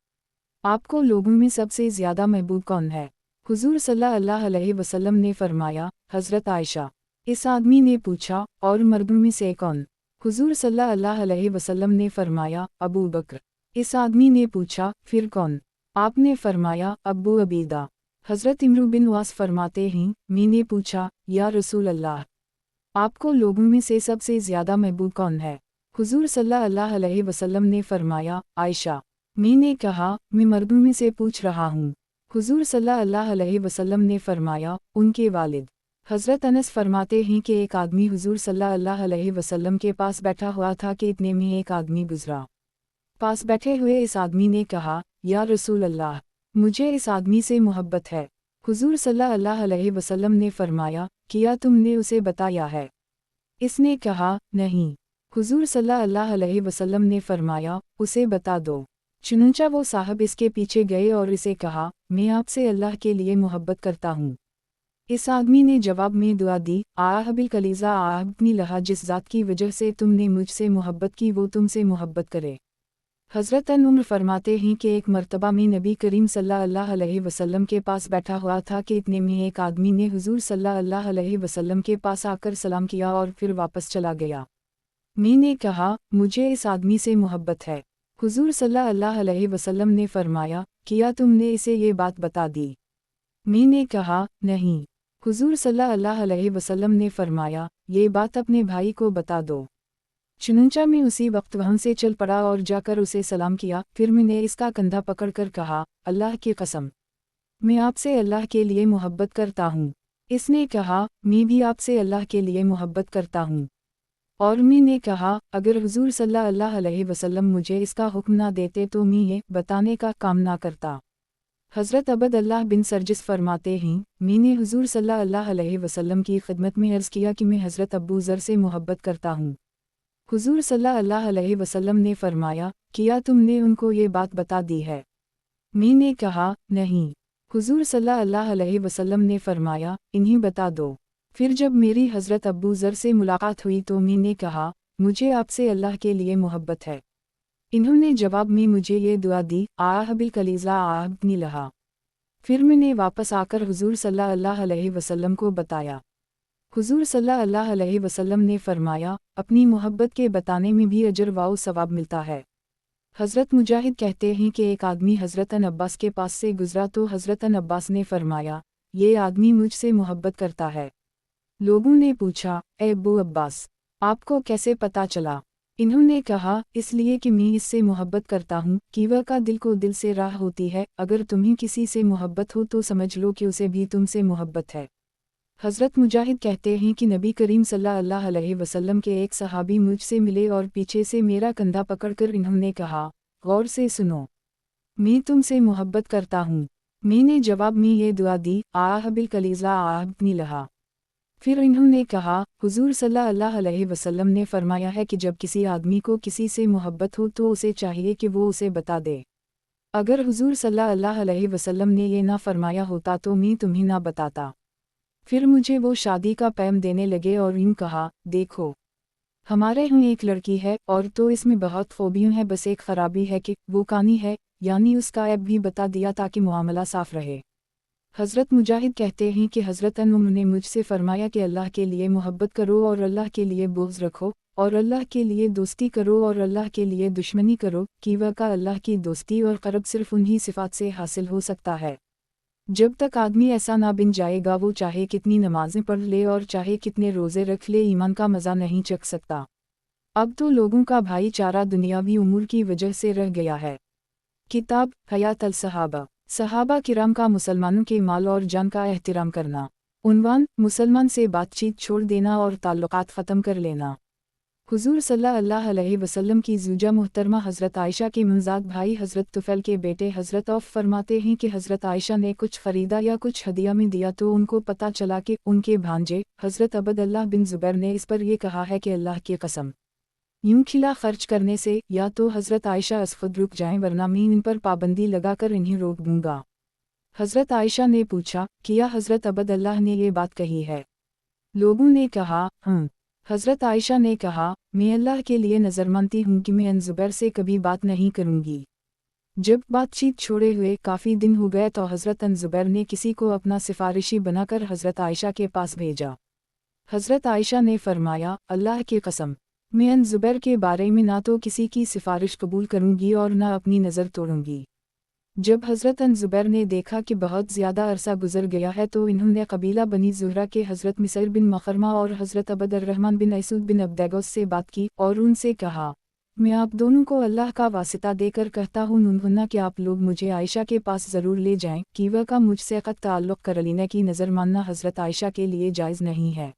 आपको लोगों में सबसे ज़्यादा महबूब कौन है? हुजूर सल्लल्लाहु अलैहि वसल्लम ने फरमाया, हज़रत आयशा। इस आदमी ने पूछा, और मर्दों में से कौन? हुजूर सल्लल्लाहु अलैहि वसल्लम ने फरमाया, अबू बकर। इस आदमी ने पूछा, फिर कौन? आपने फरमाया, अब्बू अबीदा। हज़रत इम्रू बिन वास फरमाते हैं, मैंने पूछा, या रसूल अल्लाह, आपको लोगों में से सबसे ज़्यादा महबूब कौन है? हुजूर सल्लल्लाहु अलैहि वसल्लम ने फरमाया, आयशा। मैंने कहा, मैं मर्दों में से पूछ रहा हूँ। हुजूर सल्लल्लाहु अलैहि वसल्लम ने फरमाया, उनके वालिद। हज़रत अनस फरमाते हैं कि एक आदमी हुजूर सल्लल्लाहु अलैहि वसल्लम के पास बैठा हुआ था कि इतने में एक आदमी गुजरा। पास बैठे हुए इस आदमी ने कहा, या रसूल अल्लाह, मुझे इस आदमी से मोहब्बत है। हुजूर सल्लल्लाहु अलैहि वसल्लम ने फरमाया, क्या तुमने उसे बताया है? इसने कहा, नहीं। हुजूर सल्लल्लाहु अलैहि वसल्लम ने फरमाया, उसे बता दो। चुनंचा वो साहब इसके पीछे गए और इसे कहा, मैं आपसे अल्लाह के लिए मोहब्बत करता हूँ। इस आदमी ने जवाब में दुआ दी, आबिल कलीज़ा आबनी लहा, जिस ज़ात की वजह से तुमने मुझसे मोहब्बत की वो तुमसे मोहब्बत करे। हज़रत उम्र फरमाते हैं कि एक मर्तबा में नबी करीम सल्लल्लाहु अलैहि वसल्लम के पास बैठा हुआ था कि इतने में एक आदमी ने हुजूर सल्लल्लाहु अलैहि वसल्लम के पास आकर सलाम किया और फिर वापस चला गया। मैंने कहा, मुझे इस आदमी से मोहब्बत है। हुजूर सल्लल्लाहु अलैहि वसल्लम ने फरमाया, क्या तुमने इसे ये बात बता दी? मैंने कहा, नहीं। हुजूर सल्लल्लाहु अलैहि वसल्लम ने फरमाया, ये बात अपने भाई को बता दो। चुनंचा मैं उसी वक्त वहाँ से चल पड़ा और जाकर उसे सलाम किया। फिर मैंने इसका कंधा पकड़कर कहा, अल्लाह की कसम, मैं आपसे अल्लाह के लिए मोहब्बत करता हूँ। इसने कहा, मैं भी आपसे अल्लाह के लिए मोहब्बत करता हूँ। और मैंने कहा, अगर हुजूर सल्लल्लाहु अलैहि वसल्लम मुझे इसका हुक्म ना देते तो मैं ये बताने का काम ना करता। हज़रत अबद अल्लाह बिन सरजिस फरमाते हैं, मैंने हुजूर सल्लल्लाहु अलैहि वसल्लम की खिदमत में अर्ज़ किया कि मैं हज़रत अबू ज़र से मोहब्बत करता हूँ। हुजूर सल्लल्लाहु अलैहि वसल्लम ने फरमाया, क्या तुमने उनको ये बात बता दी है? मैंने कहा, नहीं। हुजूर सल्लल्लाहु अलैहि वसल्लम ने फरमाया, इन्हीं बता दो। फिर जब मेरी हज़रत अबू ज़र से मुलाकात हुई तो मैंने कहा, मुझे आपसे अल्लाह के लिए मोहब्बत है। इन्होंने जवाब में मुझे ये दुआ दी, आबिल कलीज़ा आबनी लहा। फिर मैंने वापस आकर हुजूर सल्लल्लाहु अलैहि वसल्लम को बताया। हुजूर सल्लल्लाहु अलैहि वसल्लम ने फरमाया, अपनी मोहब्बत के बताने में भी अजर वाओ सवाब मिलता है। हज़रत मुजाहिद कहते हैं कि एक आदमी हज़रत अब्बास के पास से गुजरा तो हज़रत अब्बास ने फरमाया, ये आदमी मुझसे मोहब्बत करता है। लोगों ने पूछा, ए अबू अब्बास, आपको कैसे पता चला? इन्होंने कहा, इसलिए कि मैं इससे मोहब्बत करता हूँ। कीवा का दिल को दिल से राह होती है, अगर तुम्हें किसी से मोहब्बत हो तो समझ लो कि उसे भी तुमसे मोहब्बत है। हज़रत मुजाहिद कहते हैं कि नबी करीम सल्लल्लाहु अलैहि वसल्लम के एक सहाबी मुझसे मिले और पीछे से मेरा कंधा पकड़कर इन्होंने कहा, गौर से सुनो, मैं तुमसे मोहब्बत करता हूँ। मैंने जवाब में ये दुआ दी, आबिल कलीज़ा आबनी लहा। फिर इन्होंने कहा, हुजूर सल्लल्लाहु अलैहि वसल्लम ने फरमाया है कि जब किसी आदमी को किसी से मोहब्बत हो तो उसे चाहिए कि वो उसे बता दे। अगर हुजूर सल्लल्लाहु अलैहि वसल्लम ने ये ना फरमाया होता तो मैं तुम्हें ना बताता। फिर मुझे वो शादी का पैम देने लगे और यूँ कहा, देखो, हमारे यहाँ एक लड़की है और तो इसमें बहुत खूबियाँ हैं, बस एक ख़राबी है कि वो कानी है, यानी उसका ऐब भी बता दिया ताकि मुआमला साफ़ रहे। हज़रत मुजाहिद कहते हैं कि हज़रत उम्र ने मुझसे फरमाया कि अल्लाह के लिए मोहब्बत करो और अल्लाह के लिए बुग़्ज़ रखो, और अल्लाह के लिए दोस्ती करो और अल्लाह के लिए दुश्मनी करो। कीवा का अल्लाह की दोस्ती और क़रब सिर्फ़ उन्हीं सिफ़ात से हासिल हो सकता है। जब तक आदमी ऐसा ना बन जाएगा वो चाहे कितनी नमाज़ें पढ़ ले और चाहे कितने रोज़े रख ले, ईमान का मज़ा नहीं चख सकता। अब तो लोगों का भाईचारा दुनियावी उमूर की वजह से रह गया है। किताब हयात अल सहाबा, सहाबा किराम का मुसलमानों के माल और जान का एहतराम करना। उन्वान, मुसलमान से बातचीत छोड़ देना और ताल्लुकात ख़त्म कर लेना। हुजूर सल्लल्लाहु अलैहि वसल्लम की ज़ूजा मुहतरमा हज़रत आयशा के मुंजाद भाई हज़रत तुफ़ैल के बेटे हज़रत औफ फरमाते हैं कि हज़रत आयशा ने कुछ ख़रीदा या कुछ हदिया में दिया तो उनको पता चला कि उनके भांजे हज़रत अबद अल्लाह बिन ज़ुबैर ने इस पर यह कहा है कि अल्लाह की कसम, यूँ खिला खर्च करने से या तो हज़रत आयशा खुद रुक जाएं वरना मैं इन पर पाबंदी लगाकर इन्हें रोक दूँगा। हज़रत आयशा ने पूछा, क्या हज़रत अबद अल्लाह ने ये बात कही है? लोगों ने कहा, हाँ। हज़रत आयशा ने कहा, मैं अल्लाह के लिए नज़र मानती हूँ कि मैं अन ज़ुबैर से कभी बात नहीं करूँगी। जब बातचीत छोड़े हुए काफ़ी दिन हो गए तो हज़रत अन ज़ुबैर ने किसी को अपना सिफारिशी बनाकर हज़रत आयशा के पास भेजा। हज़रत आयशा ने फरमाया, अल्लाह की कसम, मैं अन ज़ुबैर के बारे में ना तो किसी की सिफारिश कबूल करूँगी और ना अपनी नज़र तोड़ूँगी। जब हज़रत अन ज़ुबैर ने देखा कि बहुत ज़्यादा अरसा गुजर गया है तो इन्होंने कबीला बनी ज़ुहरा के हज़रत मिसर बिन मखरमा और हज़रत अबद अर्रहमान बिन असूद बिन अब्दैगोस से बात की और उनसे कहा, मैं आप दोनों को अल्लाह का वास्ता देकर कहता हूँ नुन्हुन्ना कि आप लोग मुझे आयशा के पास ज़रूर ले जाएं, कीवा का मुझसे क़त ताल्लुक़ कर लेने की नज़र मानना हज़रत आयशा के लिए जायज़ नहीं है।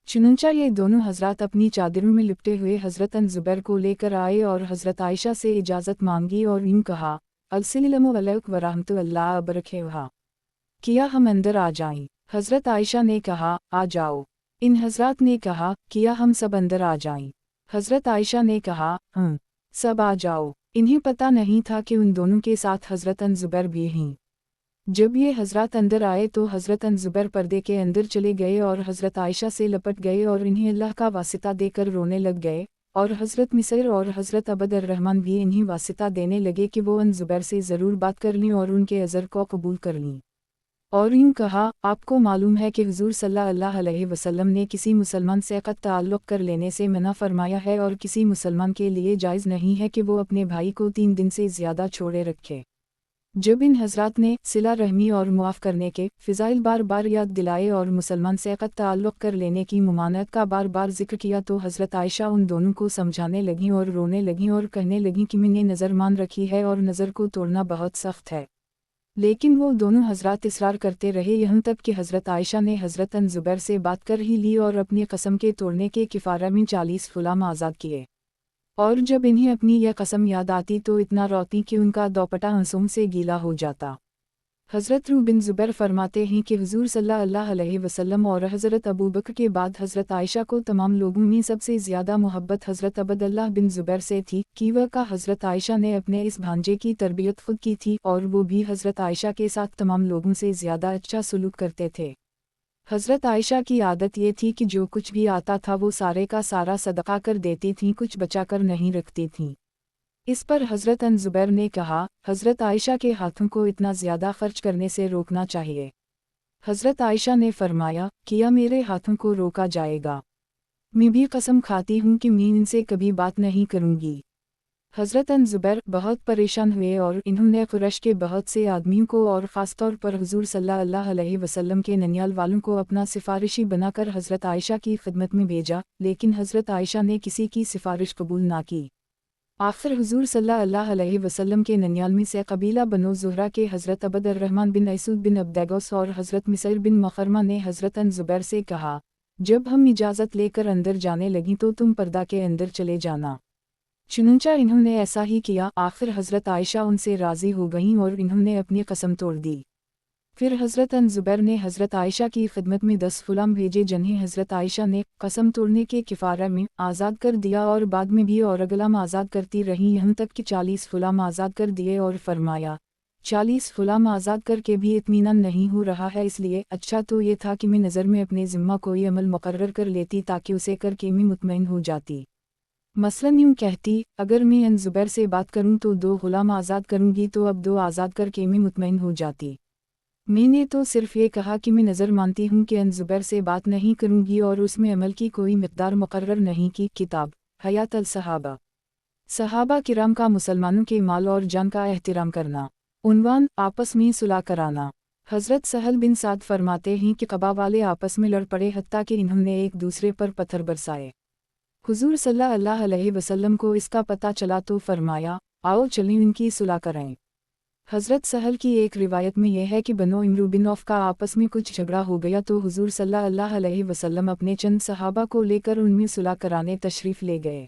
चुनंचा ये दोनों हज़रात अपनी चादरों में लिपटे हुए हज़रत ज़ुबैर को लेकर आए और हज़रत आयशा से इजाज़त मांगी और यूँ कहा, अस्सलामु अलैकुम वरहमतुल्लाहि वबरकातुहू, किया हम अंदर आ जाएं। हज़रत आयशा ने कहा, आ जाओ। इन हज़रात ने कहा, किया हम सब अंदर आ जाएं। हज़रत आयशा ने कहा, सब आ जाओ। इन्हें पता नहीं था कि उन दोनों के साथ हज़रत ज़ुबैर भी हैं। जब ये हज़रात अंदर आए तो हज़रत ज़ुबैर पर्दे के अंदर चले गए और हज़रत आयशा से लपट गए और इन्हें अल्लाह का वास्ता देकर रोने लग गए, और हज़रत मिसर और हज़रत अबद रहमान भी इन्हें वास्ता देने लगे कि वो ज़ुबैर से ज़रूर बात कर लें और उनके अज़र को कबूल कर लें। और यूँ कहा, आपको मालूम है कि हुज़ूर सल्लल्लाहु अलैहि वसल्लम ने किसी मुसलमान से क़त ताल्लुक़ कर लेने से मना फरमाया है और किसी मुसलमान के लिए जायज़ नहीं है कि वो अपने भाई को 3 दिन से ज़्यादा छोड़े रखे। जब इन हज़रात ने सिला रहमी और मुआफ़ करने के फ़िज़ाइल बार बार याद दिलाए और मुसलमान से क़त ताल्लुक़ कर लेने की ममानत का बार बार ज़िक्र किया तो हज़रत आयशा उन दोनों को समझाने लगीं और रोने लगीं और कहने लगीं कि मैंने नज़र मान रखी है और नज़र को तोड़ना बहुत सख्त है। लेकिन वो दोनों हज़रात इसरार करते रहे, यहाँ तक कि हज़रत आयशा ने हज़रत ज़ुबैर से बात कर ही ली और अपनी कसम के तोड़ने के किफ़ारा में 40 ग़ुलाम आज़ाद किए। और जब इन्हें अपनी यह कसम याद आती तो इतना रोती कि उनका दोपट्टा आंसुओं से गीला हो जाता। हज़रत रूह बिन ज़ुबैर फरमाते हैं कि हुज़ूर सल्लल्लाहु अलैहि वसल्लम और हज़रत अबू बकर के बाद हज़रत आयशा को तमाम लोगों में सबसे ज़्यादा मोहब्बत हज़रत अब्दुल्लाह बिन ज़ुबैर से थी। कीवा का हज़रत आयशा ने अपने इस भांजे की तरबियत खुद की थी और वो भी हज़रत आयशा के साथ तमाम लोगों से ज़्यादा अच्छा सलूक करते थे। हज़रत आयशा की आदत ये थी कि जो कुछ भी आता था वो सारे का सारा सदका कर देती थीं, कुछ बचा कर नहीं रखती थीं। इस पर हज़रत ज़ुबैर ने कहा, हज़रत आयशा के हाथों को इतना ज़्यादा खर्च करने से रोकना चाहिए। हज़रत आयशा ने फरमाया, किया मेरे हाथों को रोका जाएगा। मैं भी कसम खाती हूँ कि मैं इनसे कभी बात नहीं करूँगी। हज़रत ज़ुबैर बहुत परेशान हुए और इन्होंने कुरैश के बहुत से आदमियों को और ख़ास तौर पर हुज़ूर सल्लल्लाहु अलैहि वसल्लम के ननियाल वालों को अपना सिफारिशी बनाकर हज़रत आयशा की खिदमत में भेजा, लेकिन हज़रत आयशा ने किसी की सिफारिश कबूल ना की। आखिर हुज़ूर सल्लल्लाहु अलैहि वसल्लम के ननियाल में से कबीला बनो ज़ुहरा के हज़रत अबद रहमान बिन ऐसूद बिन अब्दैगौस और हज़रत मिसर बिन मखरमा ने हज़रत ज़ुबैर से कहा, जब हम इजाज़त लेकर अंदर जाने लगीं तो तुम पर्दा के अंदर चले जाना। चुनंचा इन्होंने ऐसा ही किया। आखिर हज़रत आयशा उनसे राज़ी हो गईं और इन्होंने अपनी कसम तोड़ दी। फिर हज़रत ज़ुबैर ने हज़रत आयशा की खिदमत में 10 ग़ुलाम भेजे जिन्हें हज़रत आयशा ने कसम तोड़ने के किफ़ारा में आज़ाद कर दिया और बाद में भी और ग़ुलाम आज़ाद करती रहीं, यहाँ तक कि 40 ग़ुलाम आज़ाद कर दिए और फरमाया, 40 ग़ुलाम आज़ाद करके भी इत्मीनान नहीं हो रहा है, इसलिए अच्छा तो ये था कि मैं नज़र में अपने ज़िम्मा कोई अमल मुकर्रर कर लेती ताकि उसे करके मैं मुतमईन हो जाती। मसलन यूँ कहती, अगर मैं ज़ुबैर से बात करूँ तो 2 ग़ुलाम आज़ाद करूँगी तो अब 2 आज़ाद करके मैं मुतमईन हो जाती। मैंने तो सिर्फ़ ये कहा कि मैं नज़र मानती हूँ कि ज़ुबैर से बात नहीं करूँगी और उसमें अमल की कोई मिक़दार मुकर्रर नहीं की। किताब हयात अल-सहाबा, सहाबा किराम का मुसलमानों के माल और जान का एहतिराम करना। उन्वान, आपस में सुलह कराना। हज़रत सहल बिन साद फरमाते हैं कि क़बा वाले आपस में लड़ पड़े हत्ता कि इन्होंने एक दूसरे पर पत्थर बरसाए। हुज़ूर सल्लल्लाहु अलैहि वसल्लम को इसका पता चला तो फरमाया, आओ चलें इनकी सुलह कराएं। हज़रत सहल की एक रिवायत में यह है कि बनो इमरू बिन औफ़ का आपस में कुछ झगड़ा हो गया तो हुज़ूर सल्लल्लाहु अलैहि वसल्लम अपने चंद सहाबा को लेकर उनमें सुलह कराने तशरीफ़ ले गए।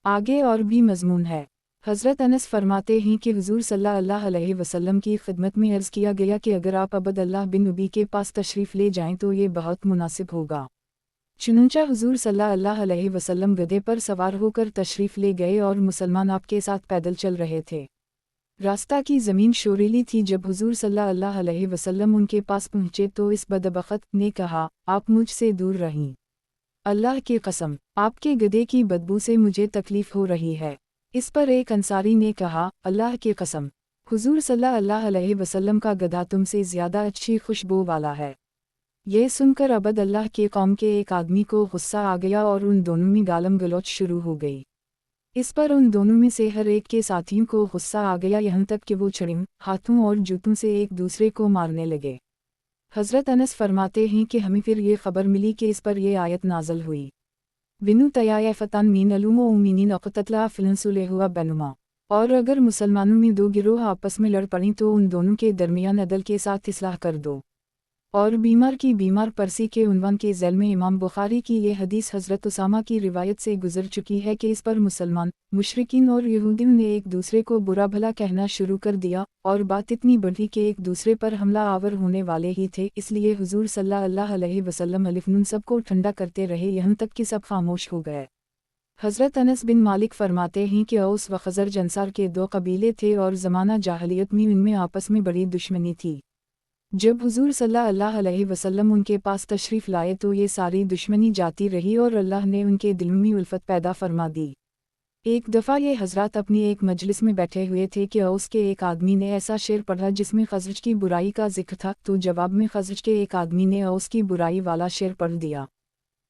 आगे और भी मज़मून है। हज़रत अनस फरमाते हैं कि हुज़ूर सल्लल्लाहु अलैहि वसल्लम की खिदमत में अर्ज़ किया गया कि अगर आप अब्दुल्लाह बिन उबी के पास तशरीफ़ ले जाएं तो ये बहुत मुनासिब होगा। चुनंचा हुज़ूर सल्लल्लाहु अलैहि वसल्लम गधे पर सवार होकर तशरीफ़ ले गए और मुसलमान आपके साथ पैदल चल रहे थे। रास्ता की ज़मीन शोरीली थी। जब हुज़ूर सल्लल्लाहु अलैहि वसल्लम उनके पास पहुँचे तो इस बदबख्त ने कहा, आप मुझसे दूर रहें। अल्लाह की कसम, आपके गधे की बदबू से मुझे तकलीफ़ हो रही है। इस पर एक अंसारी ने कहा, अल्लाह की कसम, हुज़ूर सल्लल्लाहु अलैहि वसल्लम का गधा तुमसे ज़्यादा अच्छी खुशबू वाला है। ये सुनकर अबद अल्लाह के कौम के एक आदमी को गुस्सा आ गया और उन दोनों में गालम गलौच शुरू हो गई। इस पर उन दोनों में से हर एक के साथियों को गुस्सा आ गया, यहाँ तक कि वो छड़ियों, हाथों और जूतों से एक दूसरे को मारने लगे। हज़रत अनस फरमाते हैं कि हमें फिर ये ख़बर मिली कि इस पर यह आयत नाज़िल हुई। विनु तयाय फतान मीन अलूमो उमीनीन अक़ततला फ़िलंसुले हुआ बैनुमा। और अगर मुसलमानों में दो गिरोह आपस में लड़ पड़ें तो उन दोनों के दरमियान अदल के साथ इस्लाह कर दो। और बीमार की बीमार परसी के उन्वान के ज़ैल में इमाम बुखारी की ये हदीस हज़रत उसामा की रिवायत से गुज़र चुकी है कि इस पर मुसलमान, मुशरिकीन और यहूदियों ने एक दूसरे को बुरा भला कहना शुरू कर दिया, और बात इतनी बढ़ी कि एक दूसरे पर हमला आवर होने वाले ही थे, इसलिए हुज़ूर सल्लल्लाहु अलैहि वसल्लम अलिफ़ सबको ठंडा करते रहे यहाँ तक कि सब खामोश हो गए। हज़रत अनस बिन मालिक फरमाते हैं कि औस व खज़रज अंसार के दो कबीले थे और ज़माना जाहलियत में उनमें आपस में बड़ी दुश्मनी थी। जब हुज़ूर सल्लल्लाहु अलैहि वसल्लम उनके पास तशरीफ़ लाए तो ये सारी दुश्मनी जाती रही और अल्लाह ने उनके दिल में उल्फत पैदा फरमा दी। एक दफ़ा ये हज़रात अपनी एक मजलिस में बैठे हुए थे कि औस के एक आदमी ने ऐसा शेर पढ़ा जिसमें खज़रज की बुराई का जिक्र था, तो जवाब में खज़रज के एक आदमी ने औस की बुराई वाला शेर पढ़ दिया।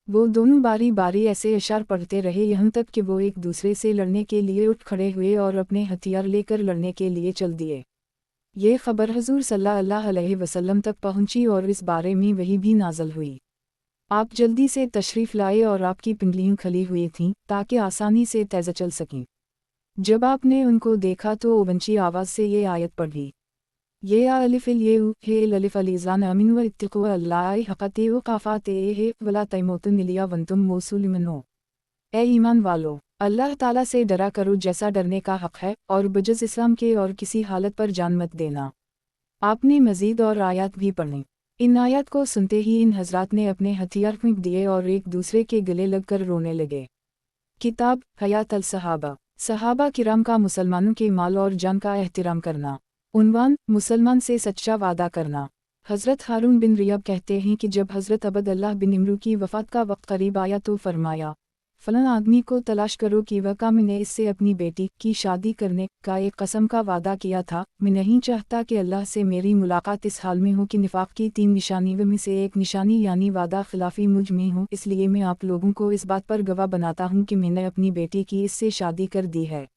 वो दोनों बारी बारी ऐसे अशार पढ़ते रहे यहाँ तक कि वो एक दूसरे से लड़ने के लिए उठ खड़े हुए और अपने हथियार लेकर लड़ने के लिए चल दिए। ये खबर हुज़ूर सल्लल्लाहु अलैहि वसल्लम तक पहुंची और इस बारे में वही भी नाज़िल हुई। आप जल्दी से तशरीफ़ लाए और आपकी पिंडलियाँ खली हुई थीं ताकि आसानी से तेज़ चल सकें। जब आपने उनको देखा तो ऊंची आवाज़ से ये आयत पढ़ी, ये अलिफ़िल ये हे अलिफ़ अलीज़ान अमीन व इत्तिक़ू अल्लाह हक़ते व क़ाफ़ाते हे वला तैमूतुन इल्ला वंतुम मुस्लिमून। ए ईमान वालो, अल्लाह ताला से डरा करो जैसा डरने का हक़ है, और बजज़ इस्लाम के और किसी हालत पर जान मत देना। आपने मज़ीद और आयत भी पढ़ी। इन आयत को सुनते ही इन हज़रात ने अपने हथियार फेंक दिए और एक दूसरे के गले लगकर रोने लगे। किताब हयात अल सहाबा, सहाबा किराम का मुसलमानों के माल और जान का एहतिराम करना। उन्वान, मुसलमान से सच्चा वादा करना। हज़रत हारून बिन रियाब कहते हैं कि जब हज़रत अबद अल्लाह बिन इमरू की वफ़ात का वक्त करीब आया तो फरमाया, फ़लाँ आदमी को तलाश करो कि वह मैंने इससे अपनी बेटी की शादी करने का एक कसम का वादा किया था। मैं नहीं चाहता कि अल्लाह से मेरी मुलाकात इस हाल में हो कि निफाक की 3 निशानियों में से एक निशानी यानी वादा खिलाफ़ी मुझ में हो, इसलिए मैं आप लोगों को इस बात पर गवाह बनाता हूँ कि मैंने अपनी बेटी की इससे शादी कर दी है।